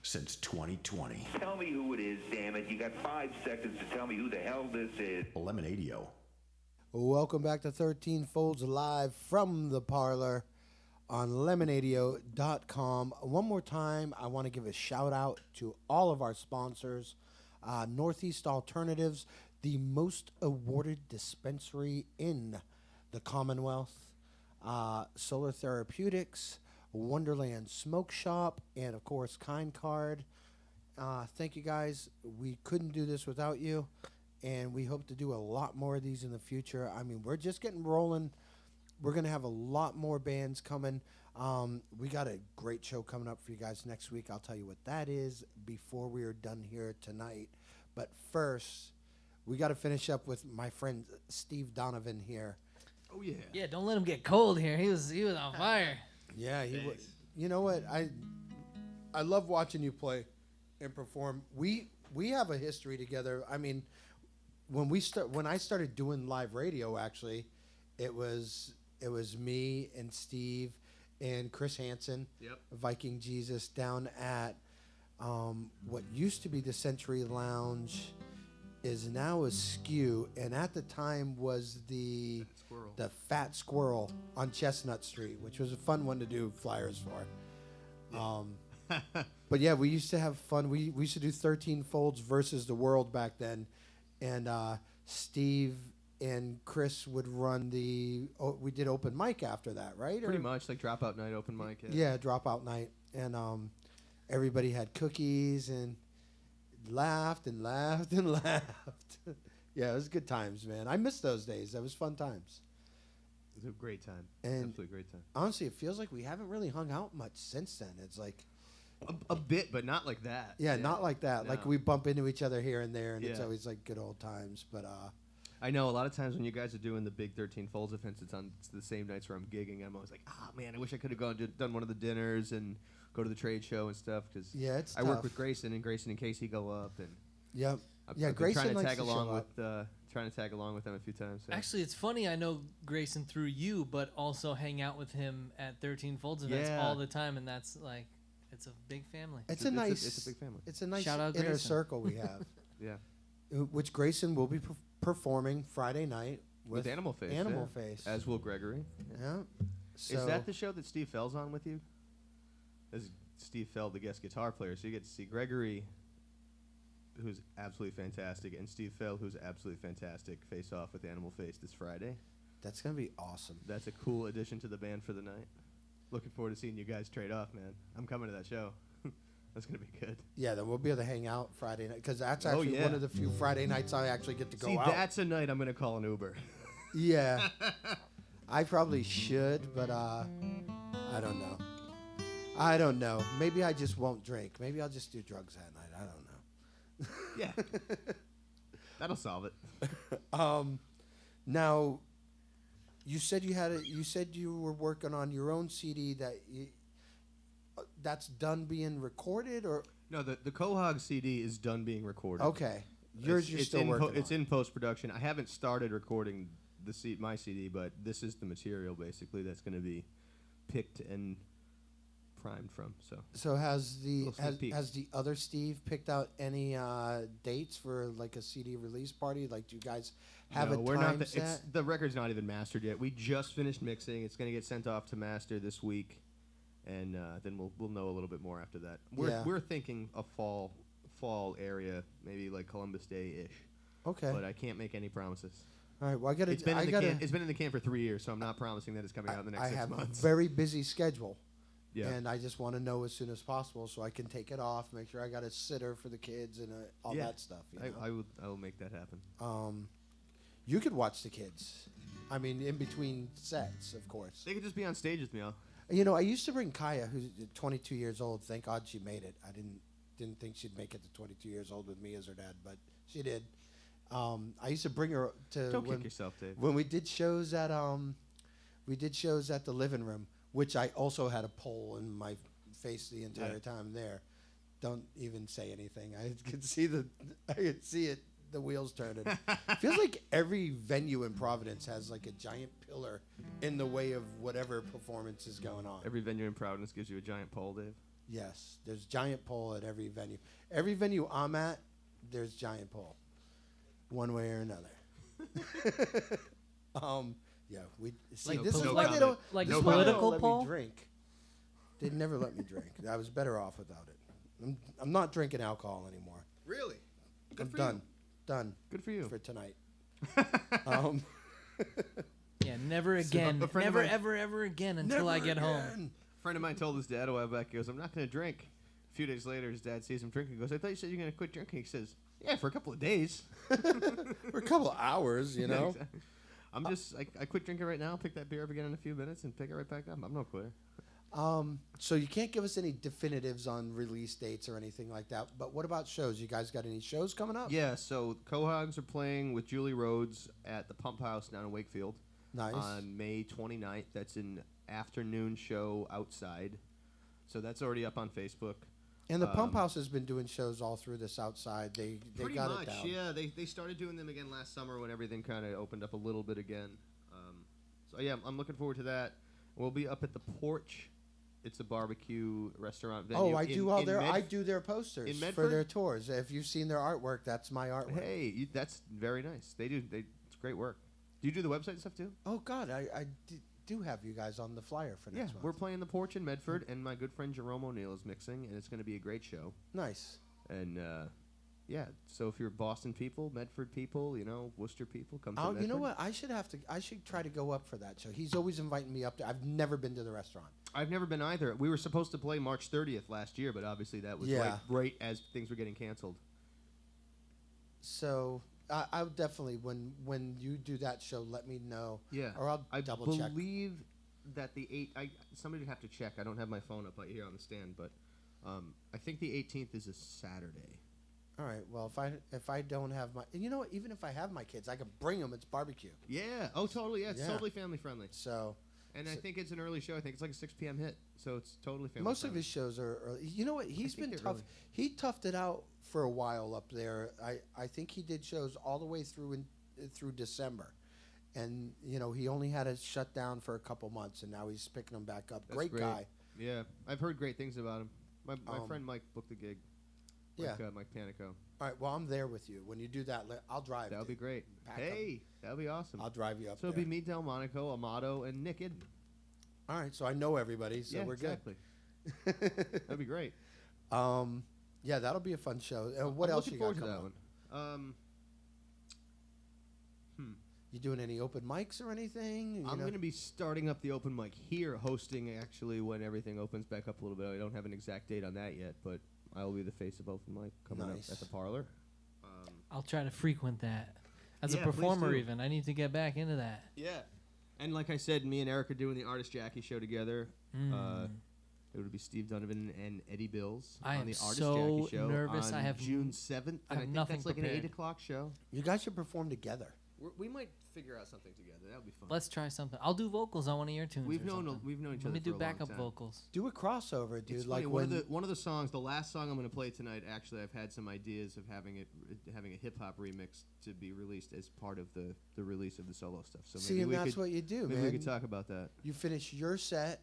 since 2020. Tell me who it is, damn it. You got 5 seconds to tell me who the hell this is. Lemonadio. Welcome back to 13 Folds live from the Parlour on Lemonadio.com. One more time, I want to give a shout out to all of our sponsors. Northeast Alternatives, the most awarded dispensary in the Commonwealth. Solar Therapeutics, Wonderland Smoke Shop, and of course Kind Card. Thank you guys. We couldn't do this without you. And we hope to do a lot more of these in the future. I mean, we're just getting rolling. We're going to have a lot more bands coming. We got a great show coming up for you guys next week. I'll tell you what that is before we are done here tonight. But first, we got to finish up with my friend Steve Donovan here. Oh yeah. Yeah, don't let him get cold here. He was on fire. Yeah, he was. You know what? I love watching you play and perform. We have a history together. I mean, when I started doing live radio, actually, it was me and Steve and Chris Hansen, Viking Jesus, down at what used to be the Century Lounge, is now a Skew, and at the time was the Fat Squirrel on Chestnut Street, which was a fun one to do flyers for. Yeah. But yeah, we used to have fun. We used to do 13 Folds versus the World back then, and Steve and Chris would run we did open mic after that, right? Pretty much like dropout night, open mic. Yeah, dropout night, and everybody had cookies and laughed and laughed and laughed. Yeah, it was good times, man. I miss those days. That was fun times. It was a great time. And absolutely great time. Honestly, it feels like we haven't really hung out much since then. It's like a bit, but not like that. Yeah, not like that. No. Like we bump into each other here and there, and it's always like good old times. But I know a lot of times when you guys are doing the big 13 Folds events, it's the same nights where I'm gigging. I'm always like, man, I wish I could have done one of the dinners and go to the trade show and stuff. Because I work with Grayson, and Grayson and Casey go up, and I've Grayson trying to likes tag to along show with up. trying to tag along with them a few times. So. Actually, it's funny. I know Grayson through you, but also hang out with him at 13 Folds events all the time, and that's like, it's a big family. It's a nice big family. It's a nice Shout out inner Grayson. circle we have. Yeah. Which Grayson will be performing Friday night with Animal Face. Animal Face. As will Gregory. Yeah. So is that the show that Steve Fell's on with you? As Steve Fell, the guest guitar player, so you get to see Gregory, who's absolutely fantastic, and Steve Fell, who's absolutely fantastic, face off with Animal Face this Friday. That's gonna be awesome. That's a cool addition to the band for the night. Looking forward to seeing you guys trade off, man. I'm coming to that show. That's gonna be good. Yeah, then we'll be able to hang out Friday night, because that's actually one of the few Friday nights I actually get to go out. See, that's a night I'm gonna call an Uber. Yeah, I probably should, but I don't know. I don't know. Maybe I just won't drink. Maybe I'll just do drugs that night. I don't know. Yeah, that'll solve it. Now, you said you were working on your own CD that's done being recorded, or no? The Quahog CD is done being recorded. Okay, you're still working. It's in post production. I haven't started recording my CD, but this is the material basically that's going to be picked and primed from. So has the other Steve picked out any dates for like a CD release party? Like, do you guys have a time set? The record's not even mastered yet. We just finished mixing. It's going to get sent off to master this week, and then we'll know a little bit more after that. We're thinking a fall area, maybe like Columbus Day ish. Okay, but I can't make any promises. All right, well, it's been in the can for 3 years, so I'm not promising that it's coming out in the next 6 months. I have a very busy schedule. Yeah. And I just want to know as soon as possible so I can take it off, make sure I got a sitter for the kids and all that stuff. I will make that happen. You could watch the kids. I mean, in between sets, of course. They could just be on stage with me. I used to bring Kaya, who's 22 years old. Thank God she made it. I didn't think she'd make it to 22 years old with me as her dad, but she did. I used to bring her to. Don't kick yourself, Dave. When we did shows at the living room, which I also had a pole in my face the entire time there. Don't even say anything. I could see it, the wheels turning. Feels like every venue in Providence has like a giant pillar in the way of whatever performance is going on. Every venue in Providence gives you a giant pole, Dave? Yes, there's giant pole at every venue. Every venue I'm at, there's giant pole, one way or another. Yeah, see. Like this is no why they don't like this is a why they don't political let poll. me drink. They never let me drink. I was better off without it. I'm not drinking alcohol anymore. Really? I'm done. Done. Good for you. For tonight. Yeah, never again. Never, ever again until I get home. A friend of mine told his dad a while back, he goes, I'm not going to drink. A few days later, his dad sees him drinking. He goes, I thought you said you're going to quit drinking. He says, yeah, for a couple of days. For a couple of hours, you know. Exactly. I quit drinking right now. Pick that beer up again in a few minutes and pick it right back up. I'm no quitter. So you can't give us any definitives on release dates or anything like that. But what about shows? You guys got any shows coming up? Yeah, so Cohogs are playing with Julie Rhodes at the Pump House down in Wakefield. Nice. On May 29th. That's an afternoon show outside. So that's already up on Facebook. And the Pump House has been doing shows all through this outside. They Pretty got much, it down. yeah. They started doing them again last summer when everything kind of opened up a little bit again. So yeah, I'm looking forward to that. We'll be up at the Porch. It's a barbecue restaurant venue. Oh, I do their posters in for Medford? their tours. If you've seen their artwork, that's my artwork. Hey, that's very nice. It's great work. Do you do the website and stuff too? Oh God, I do have you guys on the flyer for next month. We're playing the Porch in Medford, and my good friend Jerome O'Neill is mixing, and it's going to be a great show. Nice. And yeah, so if you're Boston people, Medford people, Worcester people, come to Medford. You know what? I should try to go up for that show. He's always inviting me up there. I've never been to the restaurant. I've never been either. We were supposed to play March 30th last year, but obviously that was right as things were getting canceled. So I'll definitely, when you do that show, let me know. Yeah. Or I'll double check. I believe that somebody would have to check. I don't have my phone up right here on the stand, but I think the 18th is a Saturday. All right. Well, if I don't have my, and you know what? Even if I have my kids, I can bring them. It's barbecue. Yeah. Oh, totally. Yeah. It's totally family friendly. So. And I think it's an early show. I think it's like a 6 p.m. hit, so it's totally family Most friendly. of his shows are early. You know what? He's been tough. Early. He toughed it out for a while up there. I think he did shows all the way through December, and he only had to shut down for a couple months, and now he's picking them back up. Great guy. Yeah, I've heard great things about him. My friend Mike booked the gig. Mike Panico. All right. Well, I'm there with you. When you do that, I'll drive. That'll be great. That'll be awesome. I'll drive you up. So it'll be me, Delmonico, Amato, and Nick Idden. All right. So I know everybody. So we're exactly. good. That'd be great. Yeah, that'll be a fun show. What else you got coming up? One. You doing any open mics or anything? I'm going to be starting up the open mic here, hosting actually when everything opens back up a little bit. I don't have an exact date on that yet, but I will be the face of open mic coming up at the Parlour. I'll try to frequent that. As a Yeah, performer please do. even. I need to get back into that. Yeah. And like I said, me and Eric are doing the Artist Jackie show together. It would be Steve Donovan and Eddie Bills I on am the Artist so Jackie show nervous. on I have June 7th. I And have I think nothing that's like prepared. an 8 o'clock show. You guys should perform together. We might figure out something together. That would be fun. Let's try something. I'll do vocals on one of your tunes. We've or known something. each Let other me do for a long backup time. vocals. Do a crossover, dude. It's Like funny, one of the songs, the last song I'm going to play tonight. Actually, I've had some ideas of having a hip hop remix to be released as part of the release of the solo stuff. So see, and that's what you do, maybe man. we could talk about that. You finish your set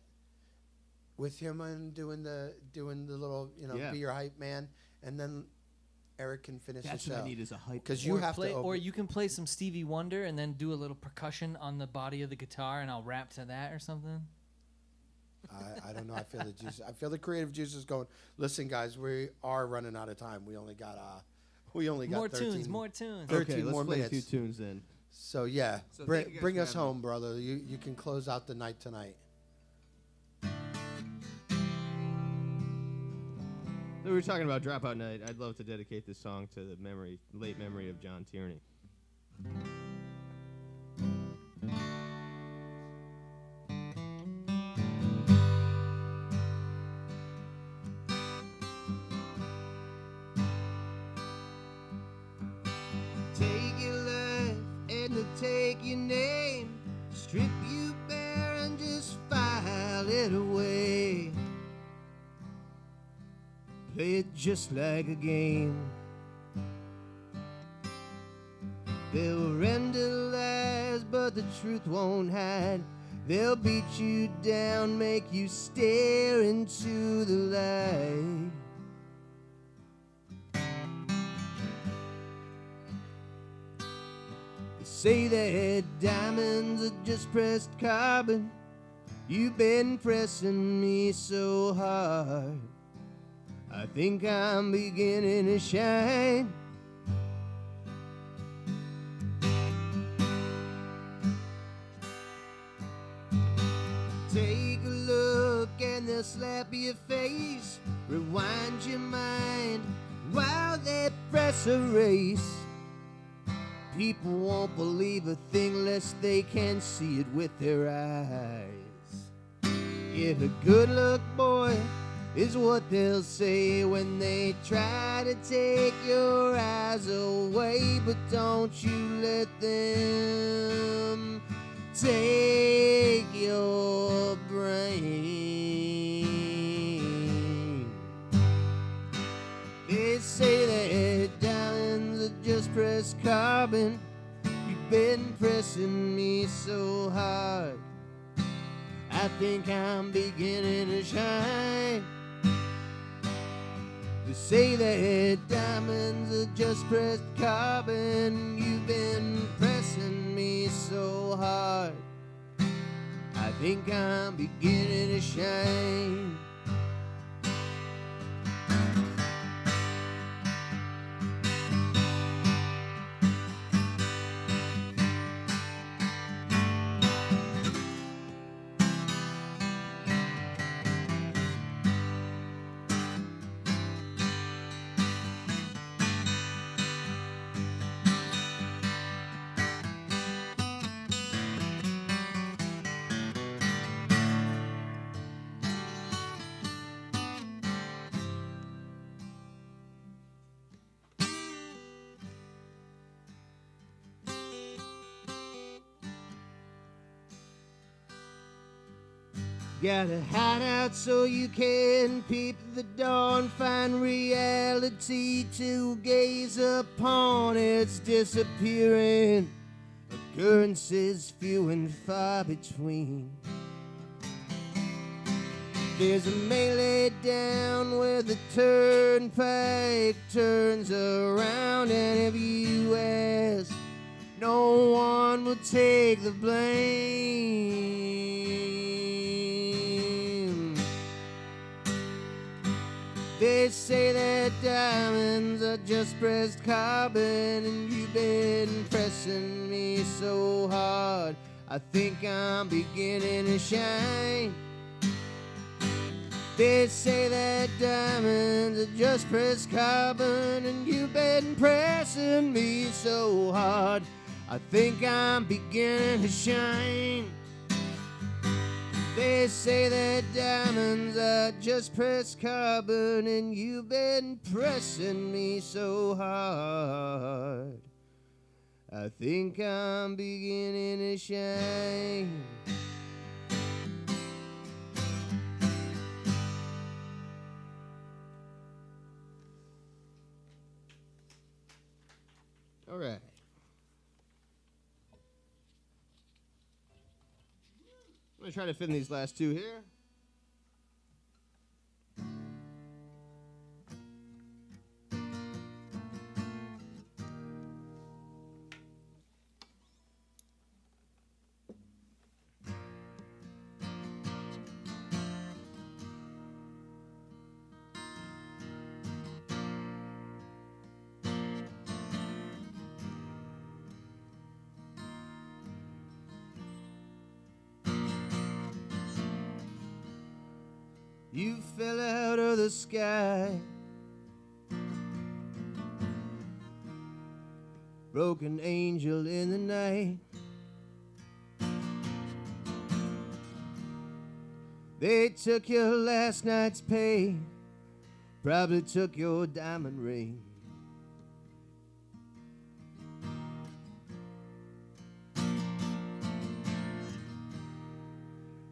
with him and doing the little, be your hype man, and then Eric can finish That's the what show. I need is a hype. Because you have to. Or you can play some Stevie Wonder and then do a little percussion on the body of the guitar, and I'll rap to that or something. I don't know. I feel the juice. I feel the creative juices going. Listen, guys, we are running out of time. We only got more 13, tunes, more tunes. 13 Okay, let's more play minutes. a few tunes then. So yeah, So thank you guys bring for us having home, me. brother. You can close out the night tonight. We were talking about Dropout Night. I'd love to dedicate this song to the late memory of John Tierney. Take your life and to take your name, strip you bare and just file it away. Play it just like a game. They'll render lies, but the truth won't hide. They'll beat you down, make you stare into the light. They say that diamonds are just pressed carbon. You've been pressing me so hard, I think I'm beginning to shine. Take a look and they'll slap your face, rewind your mind while they press erase. People won't believe a thing lest they can see it with their eyes. Yeah, a good luck boy is what they'll say when they try to take your eyes away. But don't you let them take your brain. They say that diamonds are just pressed carbon. You've been pressing me so hard, I think I'm beginning to shine. They say that diamonds are just pressed carbon. You've been pressing me so hard, I think I'm beginning to shine. Gotta hide out so you can peep the dawn, find reality to gaze upon its disappearing, occurrences few and far between. There's a melee down where the turnpike turns around, and if you ask, no one will take the blame. They say that diamonds are just pressed carbon, and you've been pressing me so hard, I think I'm beginning to shine. They say that diamonds are just pressed carbon, and you've been pressing me so hard, I think I'm beginning to shine. They say that diamonds are just pressed carbon, and you've been pressing me so hard, I think I'm beginning to shine. All right. I'm going to try to fit in these last two here. You fell out of the sky, broken angel in the night. They took your last night's pay, probably took your diamond ring.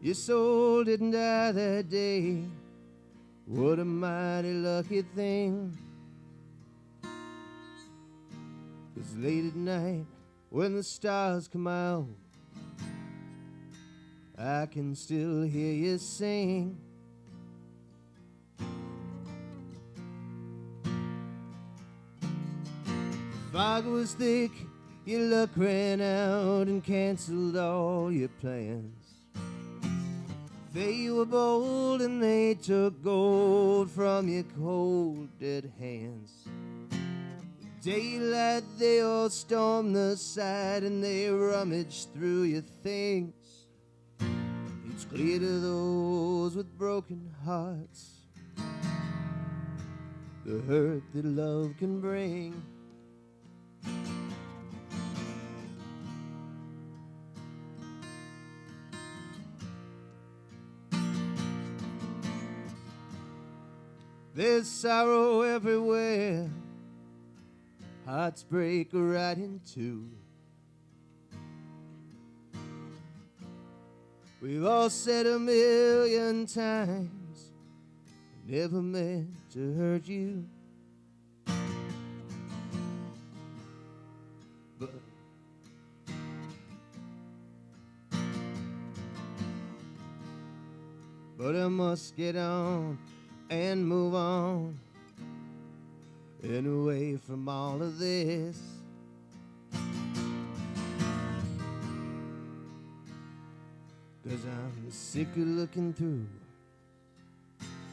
Your soul didn't die that day. What a mighty lucky thing. 'Cause late at night, when the stars come out, I can still hear you sing. Fog was thick, your luck ran out and canceled all your plans. They were bold and they took gold from your cold dead hands. Daylight, they all stormed the side and they rummaged through your things. It's clear to those with broken hearts the hurt that love can bring. There's sorrow everywhere. Hearts break right in two. We've all said a million times, never meant to hurt you. But I must get on and move on and away from all of this. 'Cause I'm sick of looking through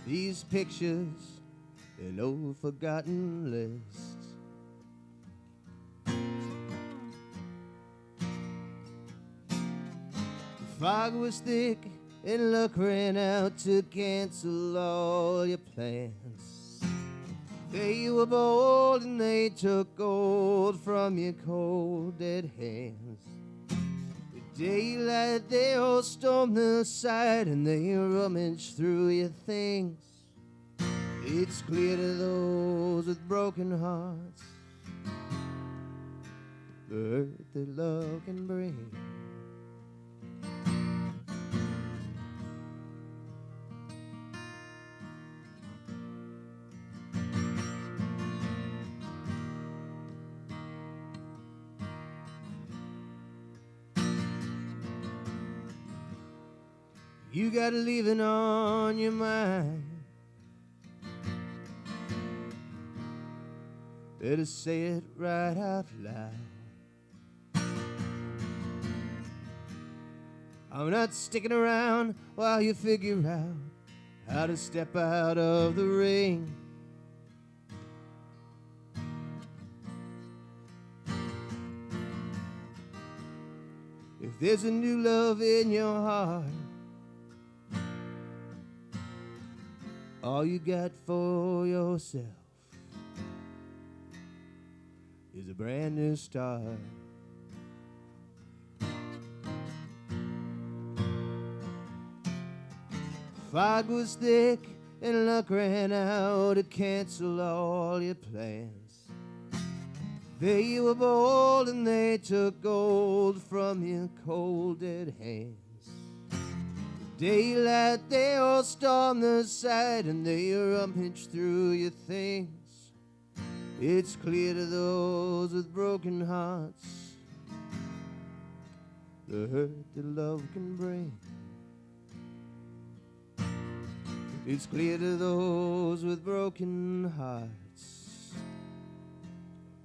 these pictures and old forgotten lists. The fog was thick and luck ran out to cancel all your plans. They were bold and they took gold from your cold dead hands. The daylight, they all stormed the side and they rummaged through your things. It's clear to those with broken hearts the hurt that love can bring. You got leaving on your mind. Better say it right out loud. I'm not sticking around while you figure out how to step out of the ring. If there's a new love in your heart, all you got for yourself is a brand new start. Fog was thick and luck ran out to cancel all your plans. They were bold and they took gold from your cold dead hands. Daylight, they all stormed the side and they rummaged through your things. It's clear to those with broken hearts the hurt that love can bring. It's clear to those with broken hearts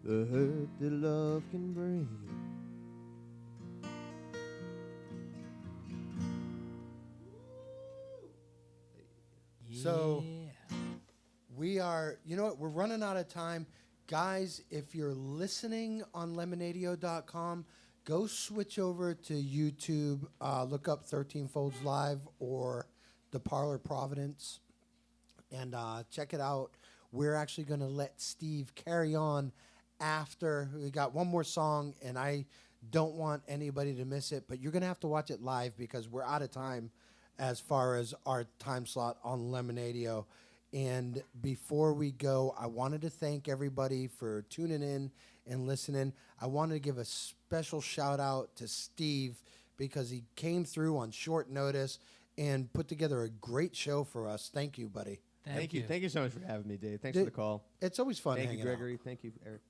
the hurt that love can bring. So we are, you know what, we're running out of time. Guys, if you're listening on Lemonadio.com, go switch over to YouTube, look up 13 Folds Live or the Parlour Providence, and check it out. We're actually going to let Steve carry on after. We got one more song, and I don't want anybody to miss it, but you're going to have to watch it live because we're out of time as far as our time slot on Lemonadio. And before we go, I wanted to thank everybody for tuning in and listening. I wanted to give a special shout out to Steve because he came through on short notice and put together a great show for us. Thank you, buddy. Thank you. Thank you so much for having me, Dave. Thanks for the call. It's always fun Thank hanging you, Gregory. out. Thank you, Eric.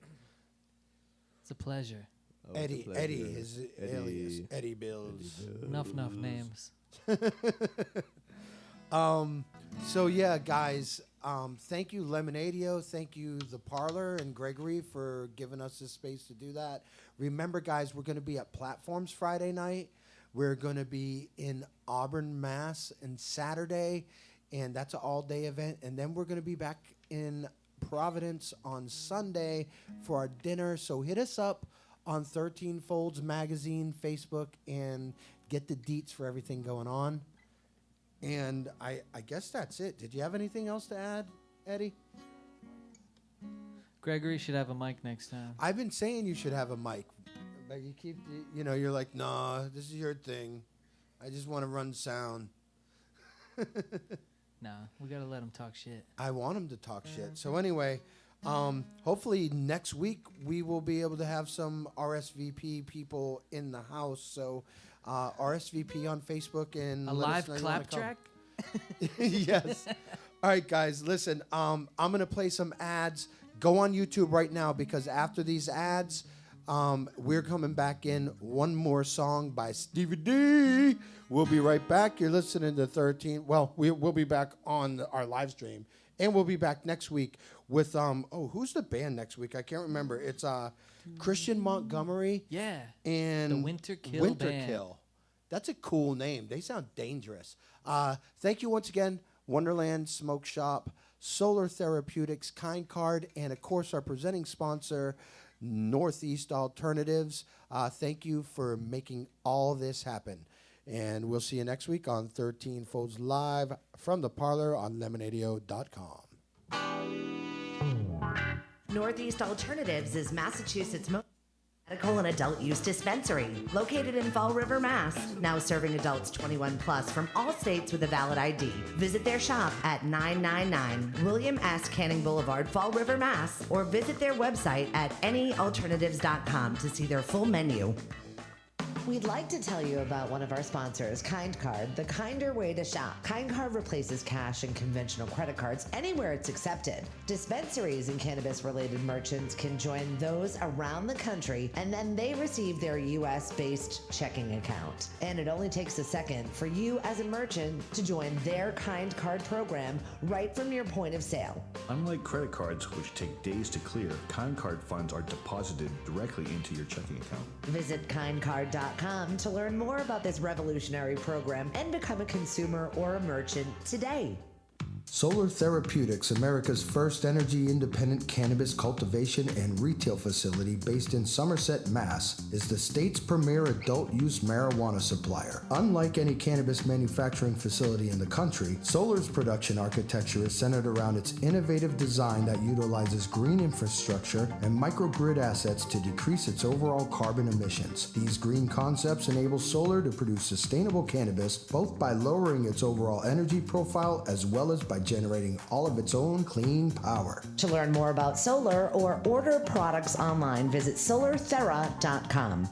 It's a pleasure. Oh, it's a Eddie, pleasure. Eddie, his alias, Eddie Bills. Enough names. So yeah, guys, thank you, Lemonadio. Thank you, the Parlour and Gregory, for giving us this space to do that. Remember, guys, we're going to be at Platforms Friday night. We're going to be in Auburn, Mass, and Saturday, and that's an all-day event. And then we're going to be back in Providence on Sunday for our dinner. So hit us up on 13 Folds Magazine, Facebook, and get the deets for everything going on. And I guess that's it. Did you have anything else to add, Eddie? Gregory should have a mic next time. I've been saying you should have a mic. But you keep, you're like, nah, this is your thing. I just want to run sound. Nah, we gotta let him talk shit. I want him to talk shit. So anyway, hopefully next week we will be able to have some RSVP people in the house. So RSVP on Facebook and A let us live know you clap wanna come. track? Yes. All right, guys, listen. I'm gonna play some ads. Go on YouTube right now because after these ads, we're coming back in one more song by Stevie D. We'll be right back. You're listening to 13. Well, we'll be back on our live stream, and we'll be back next week with who's the band next week? I can't remember. It's Christian Montgomery. Yeah. And The Winter Kill Winter Band. Kill. That's a cool name. They sound dangerous. Thank you once again, Wonderland Smoke Shop, Solar Therapeutics, Kind Card, and of course our presenting sponsor, Northeast Alternatives. Thank you for making all this happen. And we'll see you next week on 13 Folds Live from the Parlour on Lemonadio.com. Northeast Alternatives is Massachusetts' most medical and adult use dispensary, located in Fall River, Mass. Now serving adults 21 plus from all states with a valid ID. Visit their shop at 999 William S. Canning Boulevard, Fall River, Mass. Or visit their website at anyalternatives.com to see their full menu. We'd like to tell you about one of our sponsors, Kind Card, the kinder way to shop. Kind Card replaces cash and conventional credit cards anywhere it's accepted. Dispensaries and cannabis-related merchants can join those around the country, and then they receive their U.S.-based checking account. And it only takes a second for you as a merchant to join their Kind Card program right from your point of sale. Unlike credit cards, which take days to clear, Kind Card funds are deposited directly into your checking account. Visit kindcard.com to learn more about this revolutionary program and become a consumer or a merchant today. Solar Therapeutics, America's first energy-independent cannabis cultivation and retail facility based in Somerset, Mass., is the state's premier adult-use marijuana supplier. Unlike any cannabis manufacturing facility in the country, Solar's production architecture is centered around its innovative design that utilizes green infrastructure and microgrid assets to decrease its overall carbon emissions. These green concepts enable Solar to produce sustainable cannabis both by lowering its overall energy profile as well as by generating all of its own clean power. To learn more about solar or order products online, visit solarthera.com.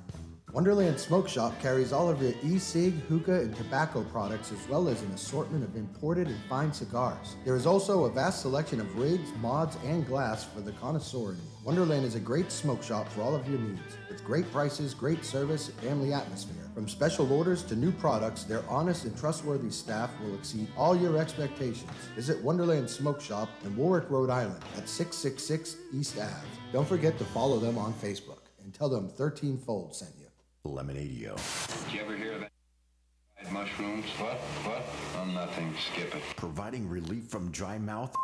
Wonderland Smoke Shop carries all of your e-cig, hookah, and tobacco products as well as an assortment of imported and fine cigars. There is also a vast selection of rigs, mods, and glass for the connoisseur. Wonderland is a great smoke shop for all of your needs. With great prices, great service, and family atmosphere. From special orders to new products, their honest and trustworthy staff will exceed all your expectations. Visit Wonderland Smoke Shop in Warwick, Rhode Island at 666 East Ave. Don't forget to follow them on Facebook and tell them 13 Fold sent you. Lemonadio. Did you ever hear of that? Dried mushrooms? What? Oh, nothing. Skip it. Providing relief from dry mouth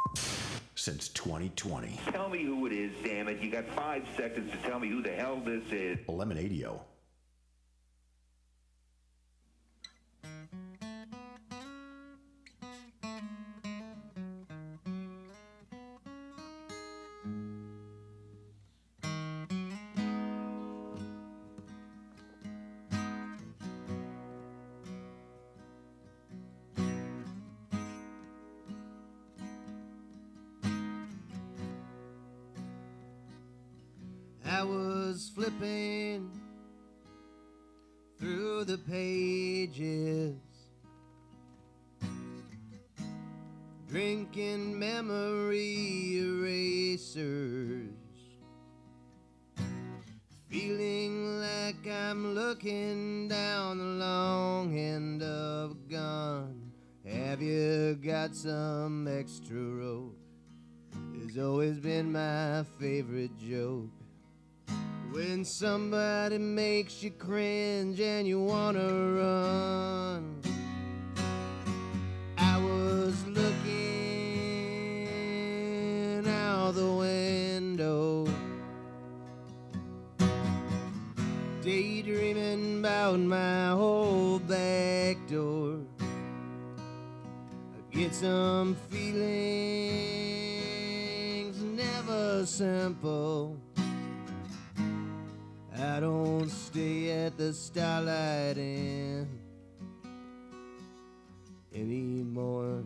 since 2020. Tell me who it is, damn it. You got 5 seconds to tell me who the hell this is. Lemonadio. I was flipping through the pages, drinking memory erasers, feeling like I'm looking down the long end of a gun. Have you got some extra rope? It's always been my favorite joke. When somebody makes you cringe and you wanna run. I was looking out the window, daydreaming about my whole back door. I get some feelings never simple. I don't stay at the Starlight Inn anymore.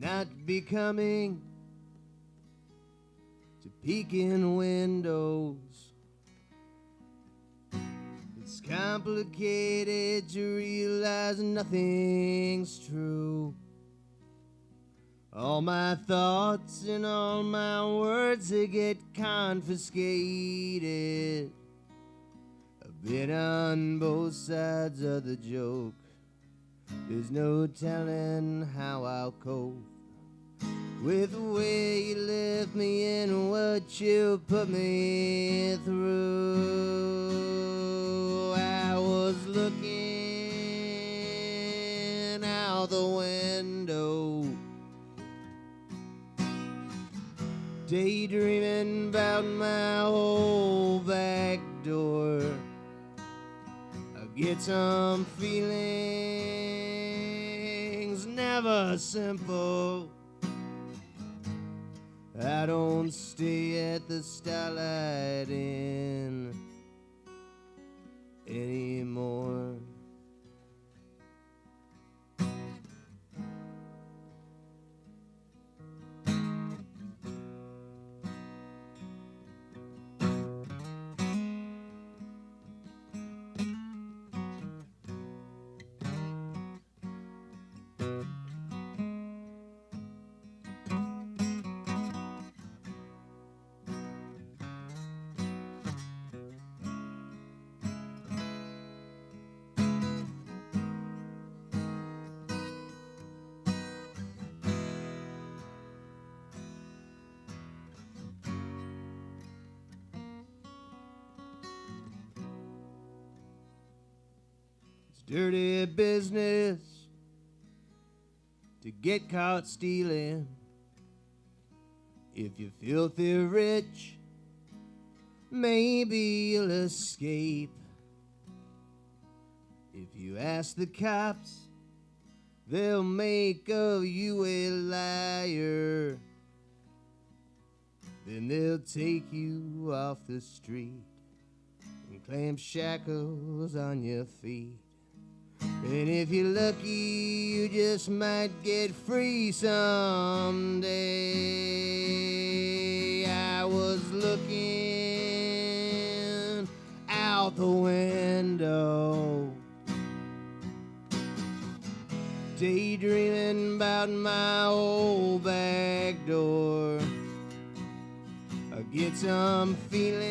not becoming to peeking windows. It's complicated to realize nothing's true. All my thoughts and all my words, they get confiscated. I've been on both sides of the joke. There's no telling how I'll cope with the way you left me and what you put me through. I was looking out the window, daydreaming about my whole back door. I get some feelings, never simple. I don't stay at the Starlight Inn anymore. Dirty business to get caught stealing. If you're filthy rich, maybe you'll escape. If you ask the cops, they'll make of you a liar. Then they'll take you off the street and clamp shackles on your feet. And if you're lucky, you just might get free someday. I was looking out the window, daydreaming about my old back door. I get some feelings,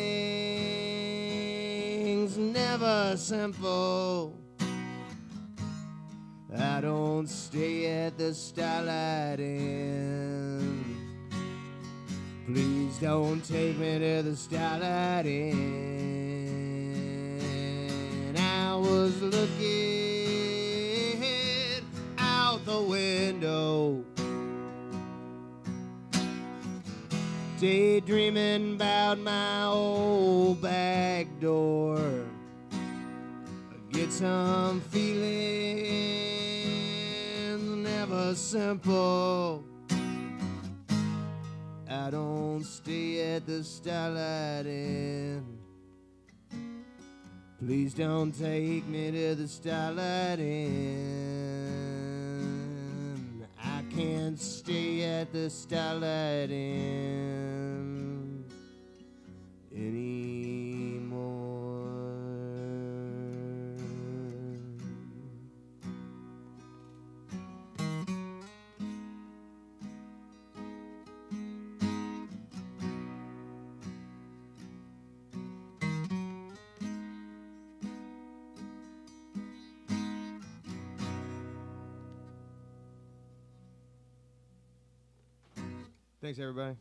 never simple. I don't stay at the Starlight Inn. Please don't take me to the Starlight Inn. I was looking out the window, daydreaming about my old back door. I get some feelings, never simple. I don't stay at the Starlight Inn. Please don't take me to the Starlight Inn. I can't stay at the Starlight Inn anymore. Thanks, everybody.